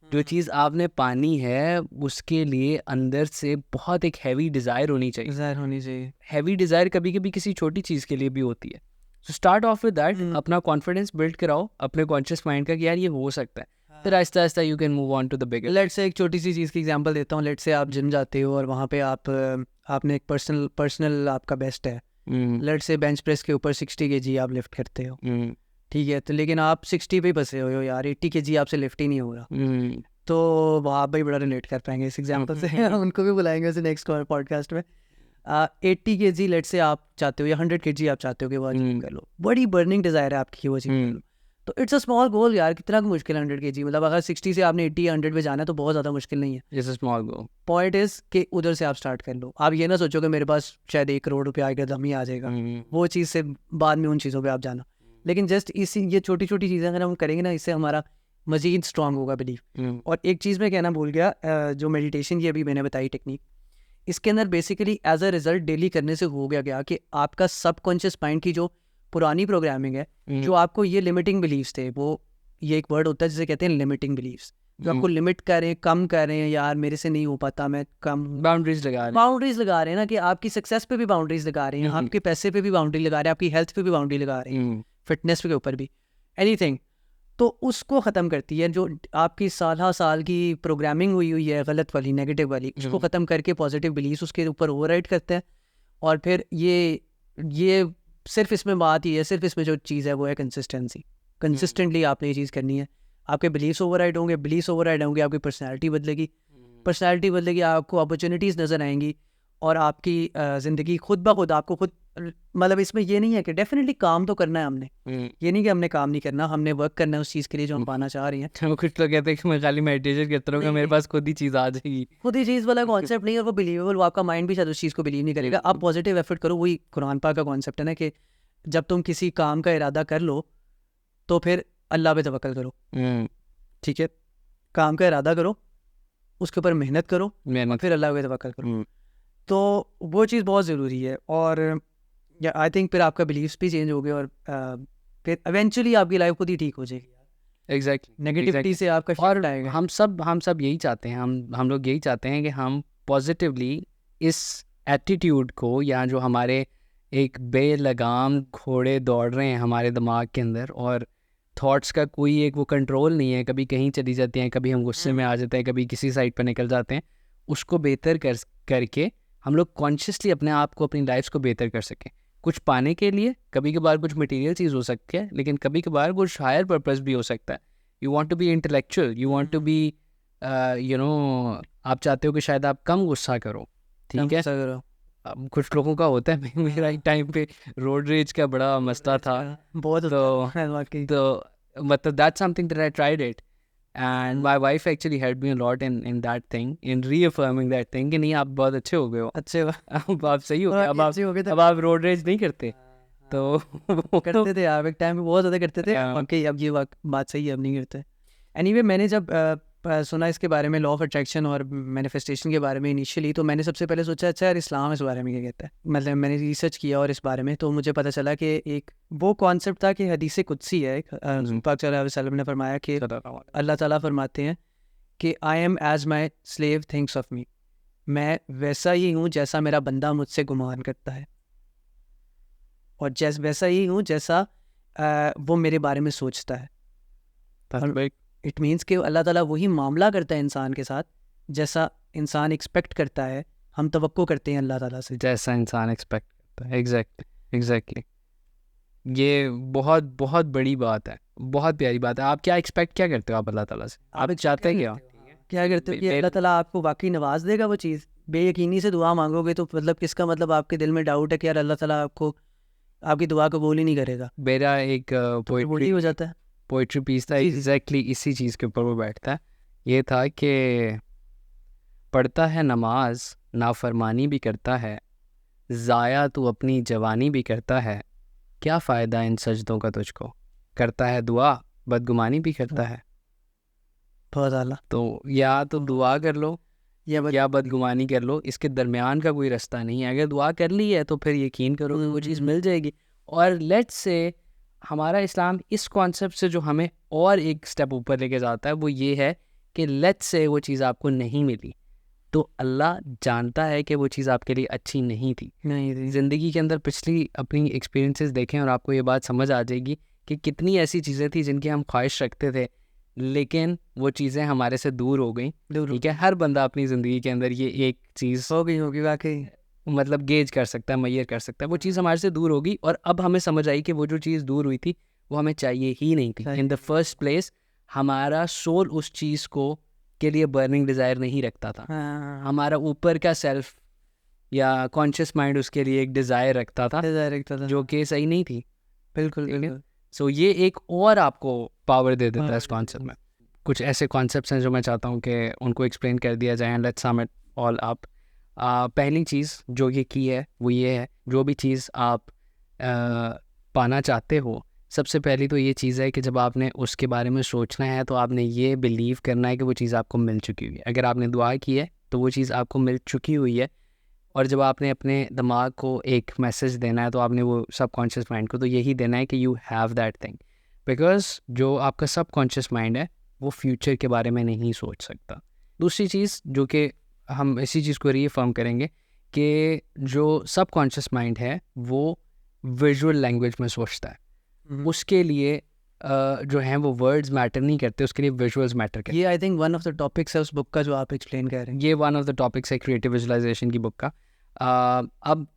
जो चीज़ आपने पानी है उसके लिए अंदर से बहुत एक हैवी डिज़ायर होनी चाहिए। हैवी डिज़ायर कभी कभी किसी छोटी चीज़ के लिए भी होती है। So start of with that, अपना कॉन्फिडेंस बिल्ड कराओ अपने कॉन्शियस माइंड का कि यार ये हो सकता है, फिर आहिस्ता आहिस्ता you can move on to the bigger. Let's say एक छोटी सी चीज़ की एग्जांपल देता हूँ। लेट्स से आप जिम जाते हो और वहाँ पे आपने एक पर्सनल आपका बेस्ट है। लेट्स से बेंच प्रेस के ऊपर 60 kg आप लिफ्ट करते हो, ठीक है, तो लेकिन आप 60 पे बसे हो यार, 80 kg आपसे लिफ्ट ही नहीं हो रहा। तो वहाँ भाई बड़ा रिलेट कर पाएंगे इस एग्जांपल से उनको भी बुलाएंगे उसे नेक्स्ट पॉडकास्ट में। 80 kg लेट से आप चाहते हो, या 100 kg आप चाहते हो कि वो अचीव कर लो, बड़ी बर्निंग डिज़ायर है आपकी वो अचीव कर लो, तो इट्स अ स्मॉल गोल यार। कितना मुश्किल है 100 kg, मतलब अगर 60 से आपने 80 100 पे जाना है तो बहुत ज़्यादा मुश्किल नहीं है। It's a small goal. Point is कि उधर से आप स्टार्ट कर लो। आप ये ना सोचो कि मेरे पास शायद 1 करोड़ रुपया आएगा दम ही आ जाएगा, वो चीज़ से बाद में उन चीज़ों पर आप जाना। लेकिन जस्ट ये छोटी छोटी चीज़ें अगर हम करेंगे ना, इससे हमारा मज़ीद स्ट्रॉन्ग होगा बिलीव। और एक चीज़ मैं कहना भूल गया, जो मेडिटेशन की अभी मैंने बताई टेक्निक, इसके अंदर basically as a result daily करने से हो गया कि आपका सबकॉन्शियस माइंड की जो पुरानी प्रोग्रामिंग है जो आपको ये लिमिटिंग बिलीव्स थे, वो ये एक वर्ड होता है जिसे कहते हैं लिमिटिंग बिलीव्स, जो आपको लिमिट करें, कम करें, यार मेरे से नहीं हो पाता, मैं कम बाउंड्रीज लगा रहे हैं ना, कि आपकी सक्सेस पे भी बाउंड्रीज लगा रहे हैं, आपके पैसे पे भी बाउंड्री लगा रहे हैं, आपकी हेल्थ पे भी बाउंड्री लगा रहे हैं, फिटनेस के ऊपर भी, एनीथिंग। तो उसको ख़त्म करती है जो आपकी साल की प्रोग्रामिंग हुई है गलत वाली, नेगेटिव वाली, उसको ख़त्म करके पॉजिटिव बिलीव्स उसके ऊपर ओवरराइड करते हैं। और फिर ये सिर्फ इसमें बात ही है, सिर्फ इसमें जो चीज़ है वो है कंसिस्टेंसी। कंसिस्टेंटली आपने ये चीज़ करनी है, आपके बिलीव्स ओवरराइड होंगे, बिलीव्स ओवरराइड होंगे, आपकी पर्सनैलिटी बदलेगी, आपको अपॉर्चुनिटीज़ नज़र आएंगी, और आपकी ज़िंदगी खुद ब खुद आपको खुद, मतलब इसमें ये नहीं है कि डेफिनेटली काम तो करना है हमने, ये नहीं कि हमने काम नहीं करना, हमने वर्क करना है उस चीज़ के लिए जो हम पाना चाह रहे हैं। कुछ लोग कहते हैं कि मैं खाली मेडिटेशन करता रहूँगा, मेरे पास खुद ही चीज़ आ जाएगी। खुद ही चीज़ वाला कॉन्सेप्ट नहीं है, और वो बिलीवेबल, वो आपका माइंड भी शायद उस चीज़ को बिलीव नहीं करेगा। आप पॉजिटिव एफर्ट करो, वही कुरान पाक का कॉन्सेप्ट है ना, कि जब तुम किसी काम का इरादा कर लो तो फिर अल्लाह पे तवक्कल करो, ठीक है, काम का इरादा करो, उसके ऊपर मेहनत करो, फिर अल्लाह पे तवक्कल करो। तो वो चीज़ बहुत ज़रूरी है, और आई थिंक फिर आपका बिलीव्स भी चेंज हो गए, और फिर इवेंचुअली आपकी लाइफ खुद ही ठीक हो जाएगी। एग्जैक्टली, नेगेटिविटी से आपका और शिफ्ट आएगा। हम सब यही चाहते हैं, हम लोग यही चाहते हैं कि हम पॉजिटिवली इस एटीट्यूड को, या जो हमारे एक बेलगाम घोड़े दौड़ रहे हैं हमारे दिमाग के अंदर, और थॉट्स का कोई एक वो कंट्रोल नहीं है, कभी कहीं चली जाती हैं, कभी हम गुस्से में आ जाते हैं, कभी किसी साइड पर निकल जाते हैं, उसको बेहतर करके हम लोग कॉन्शियसली अपने आप को, अपनी लाइफ को बेहतर कर सकें। कुछ पाने के लिए कभी कभार कुछ मटेरियल चीज़ हो सकती है, लेकिन कभी कभार कुछ हायर पर्पस भी हो सकता है। You want to be intellectual, you want to be आप चाहते हो कि शायद आप कम गुस्सा करो, ठीक है। अब कुछ लोगों का होता है, मेरा एक टाइम पे रोड रेज का बड़ा मसला था, बहुत तो मतलब that's something that I tried it, and my wife actually helped me a lot in that thing, in reaffirming that thing कि नहीं, आप बहुत अच्छे हो गए हो, अब आप सही हो गए, अब आप रोड रेज नहीं करते। तो करते थे आप एक टाइम पे, बहुत ज़्यादा करते थे, ओके अब ये बात सही है, अब नहीं करते। एनीवे, मैंने जब सुना इसके बारे में, लॉ ऑफ अट्रैक्शन और मैनिफेस्टेशन के बारे में इनिशियली, तो मैंने सबसे पहले सोचा अच्छा यार इस्लाम इस बारे में क्या कहता है। मतलब मैंने रिसर्च किया और इस बारे में, तो मुझे पता चला कि एक वो कॉन्सेप्ट था कि हदीस कुदसी है, पाक सल्लल्लाहु अलैहि वसल्लम ने फरमाया कि अल्लाह ताला फरमाते हैं कि I am as my slave thinks of me, मैं वैसा ही हूँ जैसा मेरा बंदा मुझसे गुमान करता है, और वैसा ही हूँ जैसा वो मेरे बारे में सोचता है। इट मीन्स कि अल्लाह ताला वही मामला करता है इंसान के साथ जैसा इंसान एक्सपेक्ट करता है, हम तवक्को करते हैं अल्लाह ताला से, जैसा इंसान एक्सपेक्ट करता है। एग्जैक्टली ये बहुत बहुत बड़ी बात है, बहुत प्यारी बात है। आप क्या एक्सपेक्ट क्या करते हो आप अल्लाह ताला से? आप चाहते हैं क्या करते हो कि अल्लाह ताला आपको वाकई नवाज देगा वो चीज़? बेयकीनी से दुआ मांगोगे तो मतलब किसका मतलब आपके दिल में डाउट है कि यार अल्लाह ताला आपको आपकी दुआ कबूल ही नहीं करेगा। मेरा एक पोइट्री हो जाता है, पोइट्री पीस था एग्जैक्टली इसी चीज़ के ऊपर वो बैठता है। ये था कि पढ़ता है नमाज नाफरमानी भी करता है, ज़ाया तू अपनी जवानी भी करता है, क्या फ़ायदा इन सजदों का तुझको, करता है दुआ बदगुमानी भी करता है। बहुत आला। तो या तो दुआ कर लो या बदगुमानी कर लो, इसके दरमियान का कोई रास्ता नहीं है। अगर दुआ कर ली है तो फिर यकीन करो कि वो चीज़ मिल जाएगी। और लेट्स से हमारा इस्लाम इस कॉन्सेप्ट से जो हमें और एक स्टेप ऊपर लेके जाता है वो ये है कि लेट्स से वो चीज़ आपको नहीं मिली, तो अल्लाह जानता है कि वो चीज़ आपके लिए अच्छी नहीं थी। ज़िंदगी के अंदर पिछली अपनी एक्सपीरियंसेस देखें और आपको ये बात समझ आ जाएगी कि कितनी ऐसी चीज़ें थी जिनकी हम ख्वाहिश रखते थे, लेकिन वो चीज़ें हमारे से दूर हो गई। ठीक है, हर बंदा अपनी ज़िंदगी के अंदर ये एक चीज़ होगी वाकई, मतलब गेज कर सकता है, मैयर कर सकता है। वो चीज़ हमारे से दूर होगी और अब हमें समझ आई कि वो जो चीज़ दूर हुई थी वो हमें चाहिए ही नहीं थी। इन द फर्स्ट प्लेस हमारा सोल उस चीज़ को के लिए बर्निंग डिज़ायर नहीं रखता था। हमारा ऊपर का सेल्फ या कॉन्शियस माइंड उसके लिए एक डिज़ायर रखता था जो कि सही नहीं थी। बिल्कुल। सो ये एक और आपको पावर दे देता है इस कॉन्सेप्ट में। कुछ ऐसे कॉन्सेप्ट्स हैं जो मैं चाहता हूँ कि उनको एक्सप्लेन कर दिया जाए। Let's sum it all up. पहली चीज़ जो ये की है वो ये है, जो भी चीज़ आप पाना चाहते हो, सबसे पहली तो ये चीज़ है कि जब आपने उसके बारे में सोचना है तो आपने ये बिलीव करना है कि वो चीज़ आपको मिल चुकी हुई है। अगर आपने दुआ की है तो वो चीज़ आपको मिल चुकी हुई है। और जब आपने अपने दिमाग को एक मैसेज देना है तो आपने वो सबकॉन्शियस माइंड को तो यही देना है कि you have that thing, because जो आपका सबकॉन्शियस माइंड है वो फ्यूचर के बारे में नहीं सोच सकता। दूसरी चीज़ जो कि हम इसी चीज़ को रीअफर्म करेंगे कि जो सबकॉन्शियस माइंड है वो विजुअल लैंग्वेज में सोचता है, उसके लिए जो हैं वो वर्ड्स मैटर नहीं करते, उसके लिए विजुअल्स मैटर करते ये I think one of the topics है उस बुक का जो आप एक्सप्लेन कर रहे हैं। हैं। ये वन ऑफ द टॉपिक्स है क्रिएटिव विजुअलाइजेशन की बुक का। अब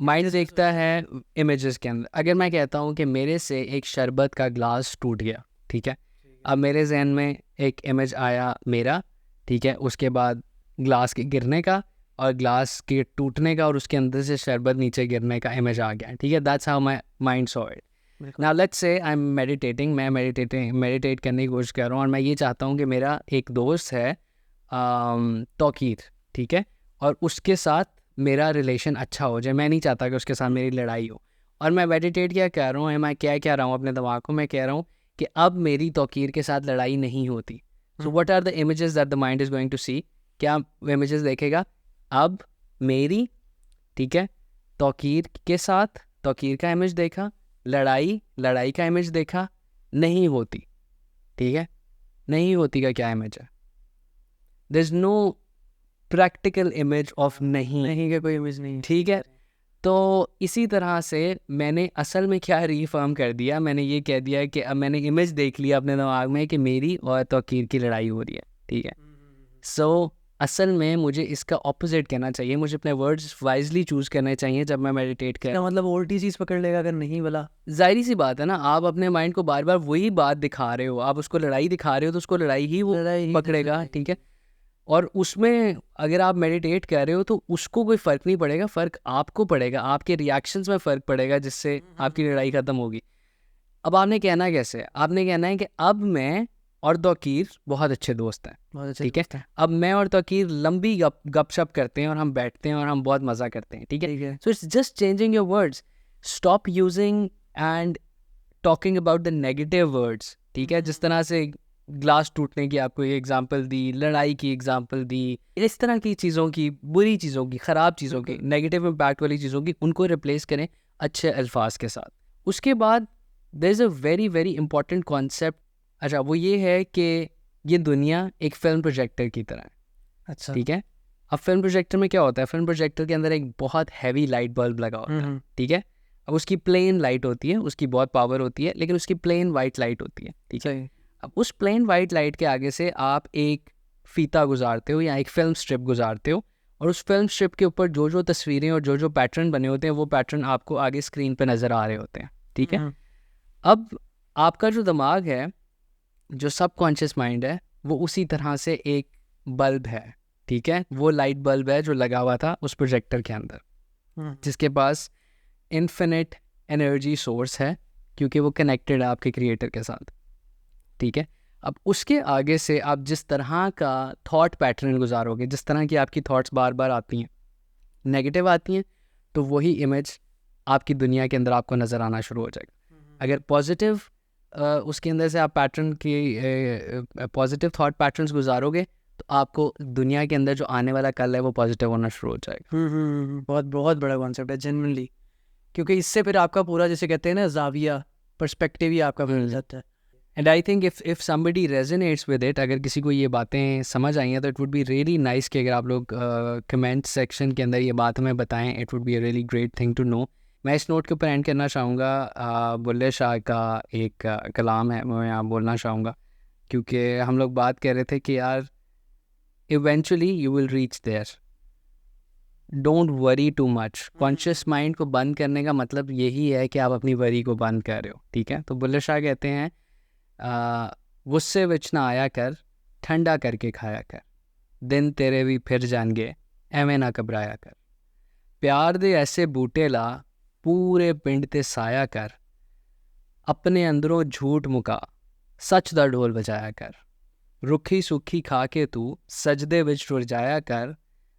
माइंड देखता है इमेजेस के अंदर। अगर मैं कहता हूँ कि मेरे से एक शरबत का ग्लास टूट गया, ठीक है, अब मेरे जहन में एक इमेज आया मेरा, ठीक है, उसके बाद ग्लास के गिरने का और ग्लास के टूटने का और उसके अंदर से शरबत नीचे गिरने का इमेज आ गया, ठीक है, that's how my mind saw it. Now let's say I am meditating, मैं मेडिटेट करने की कोशिश कर रहा हूँ और मैं ये चाहता हूँ कि मेरा एक दोस्त है तौकीर, ठीक है, और उसके साथ मेरा रिलेशन अच्छा हो जाए, मैं नहीं चाहता कि उसके साथ मेरी लड़ाई हो। और मैं मेडिटेट क्या कह रहा हूँ, मैं क्या रहा हूँ अपने दिमाग को, मैं कह रहा हूँ कि अब मेरी तौकीर के साथ लड़ाई नहीं होती। So what are the images that the mind is going to see, क्या इमेजेस देखेगा, अब मेरी, ठीक है, तौकीर के साथ तौकीर का इमेज देखा, लड़ाई का इमेज देखा, नहीं होती, ठीक है, नहीं होती का क्या इमेज है, there is no practical image of नहीं का कोई इमेज नहीं है। ठीक है। तो इसी तरह से मैंने असल में क्या रीफर्म कर दिया, मैंने ये कह दिया कि अब मैंने इमेज देख लिया अपने दिमाग में कि मेरी और तौकीर की लड़ाई हो रही है, ठीक है। सो असल में मुझे इसका ऑपोजिट कहना चाहिए, मुझे अपने वर्ड्स वाइजली चूज़ करने चाहिए जब मैं मेडिटेट कर। क्या मतलब उल्टी चीज़ पकड़ लेगा अगर नहीं वाला? जाहिर सी बात है ना, आप अपने माइंड को बार बार वही बात दिखा रहे हो, आप उसको लड़ाई दिखा रहे हो तो उसको लड़ाई ही वो लड़ाई ही पकड़ेगा, ठीक है। और उसमें अगर आप मेडिटेट कर रहे हो तो उसको कोई फ़र्क नहीं पड़ेगा, फ़र्क आपको पड़ेगा, आपके रिएक्शंस में फ़र्क पड़ेगा जिससे आपकी लड़ाई ख़त्म होगी। अब आपने कहना कैसे है, आपने कहना है कि अब मैं और तौकीर बहुत अच्छे दोस्त हैं, बहुत अच्छा ठीक है, अब मैं और तौकीर लंबी गपशप करते हैं और हम बैठते हैं और हम बहुत मज़ा करते हैं, ठीक है। सो it's just changing your words, stop using and talking about the negative words, ठीक है। जिस तरह से ग्लास टूटने की आपको ये एग्जांपल दी, लड़ाई की एग्जांपल दी, इस तरह की चीज़ों की, बुरी चीज़ों की, ख़राब चीज़ों की, नेगेटिव इम्पैक्ट वाली चीज़ों की, उनको रिप्लेस करें अच्छे अल्फाज के साथ। उसके बाद there is a very very important concept, अच्छा वो ये है कि ये दुनिया एक फिल्म प्रोजेक्टर की तरह है, अच्छा, ठीक है। अब फिल्म प्रोजेक्टर में क्या होता है, फिल्म प्रोजेक्टर के अंदर एक बहुत हैवी लाइट बल्ब लगा होता है, ठीक है। अब उसकी प्लेन लाइट होती है, उसकी बहुत पावर होती है, लेकिन उसकी प्लेन वाइट लाइट होती है, ठीक है। अब उस प्लेन वाइट लाइट के आगे से आप एक फीता गुजारते हो या एक फिल्म स्ट्रिप गुजारते हो, और उस फिल्म स्ट्रिप के ऊपर जो जो तस्वीरें और जो जो पैटर्न बने होते हैं वो पैटर्न आपको आगे स्क्रीन पे नज़र आ रहे होते हैं, ठीक है। अब आपका जो दिमाग है, जो सबकॉन्शियस माइंड है, वो उसी तरह से एक बल्ब है, ठीक है, वो लाइट बल्ब है जो लगा हुआ था उस प्रोजेक्टर के अंदर, जिसके पास इन्फिनिट एनर्जी सोर्स है क्योंकि वो कनेक्टेड है आपके क्रिएटर के साथ, ठीक है। अब उसके आगे से आप जिस तरह का थॉट पैटर्न गुजारोगे, जिस तरह की आपकी थॉट्स बार बार आती हैं, नेगेटिव आती हैं, तो वही इमेज आपकी दुनिया के अंदर आपको नज़र आना शुरू हो जाएगा। अगर पॉजिटिव उसके अंदर से आप पैटर्न की पॉजिटिव थॉट पैटर्न्स गुजारोगे तो आपको दुनिया के अंदर जो आने वाला कल है वो पॉजिटिव होना शुरू हो जाएगा। बहुत बहुत बड़ा कॉन्सेप्ट है जेन्युइनली, क्योंकि इससे फिर आपका पूरा, जैसे कहते हैं ना, जाविया पर्सपेक्टिव ही आपका बदल जाता है। And I think if somebody resonates with it, अगर किसी को ये बातें समझ आई हैं तो it would be really nice कि अगर आप लोग कमेंट सेक्शन के अंदर ये बात हमें बताएं, it would be a really great thing to know. मैं इस नोट के ऊपर एंड करना चाहूँगा, बुल्ले शाह का एक कलाम है, मैं यहाँ बोलना चाहूँगा, क्योंकि हम लोग बात कर रहे थे कि यार eventually you will reach there, don't worry too much. Conscious mind को बंद करने का मतलब यही है कि आप अपनी वरी को बंद कर रहे हो, ठीक है। तो बुल्ले शाह कहते हैं, गुस्से विच ना आया कर, ठंडा करके खाया कर, दिन तेरे भी फिर जाएंगे, एवें ना घबराया कर, प्यार दे ऐसे बूटे ला, पूरे पिंड ते साया कर, अपने अंदरों झूठ मुका, सच दा ढोल बजाया कर, रुखी सुखी खा के तू सजदे विच रुर जाया कर,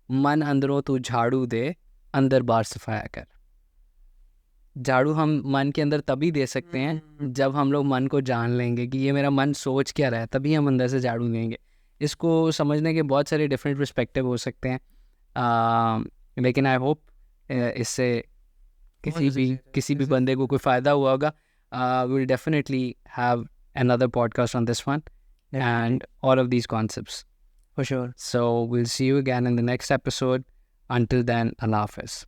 मन अंदरों तू झाड़ू दे, अंदर बार सफाया कर। झाड़ू हम मन के अंदर तभी दे सकते हैं जब हम लोग मन को जान लेंगे कि ये मेरा मन सोच क्या रहा है, तभी हम अंदर से झाड़ू देंगे। इसको समझने के बहुत सारे डिफरेंट पर्सपेक्टिव हो सकते हैं। लेकिन आई होप इससे किसी भी बंदे को कोई फ़ायदा हुआ होगा. We'll definitely have another podcast on this one and all of these concepts. For sure. So we'll see you again in the next episode. Until then, Allah Hafiz.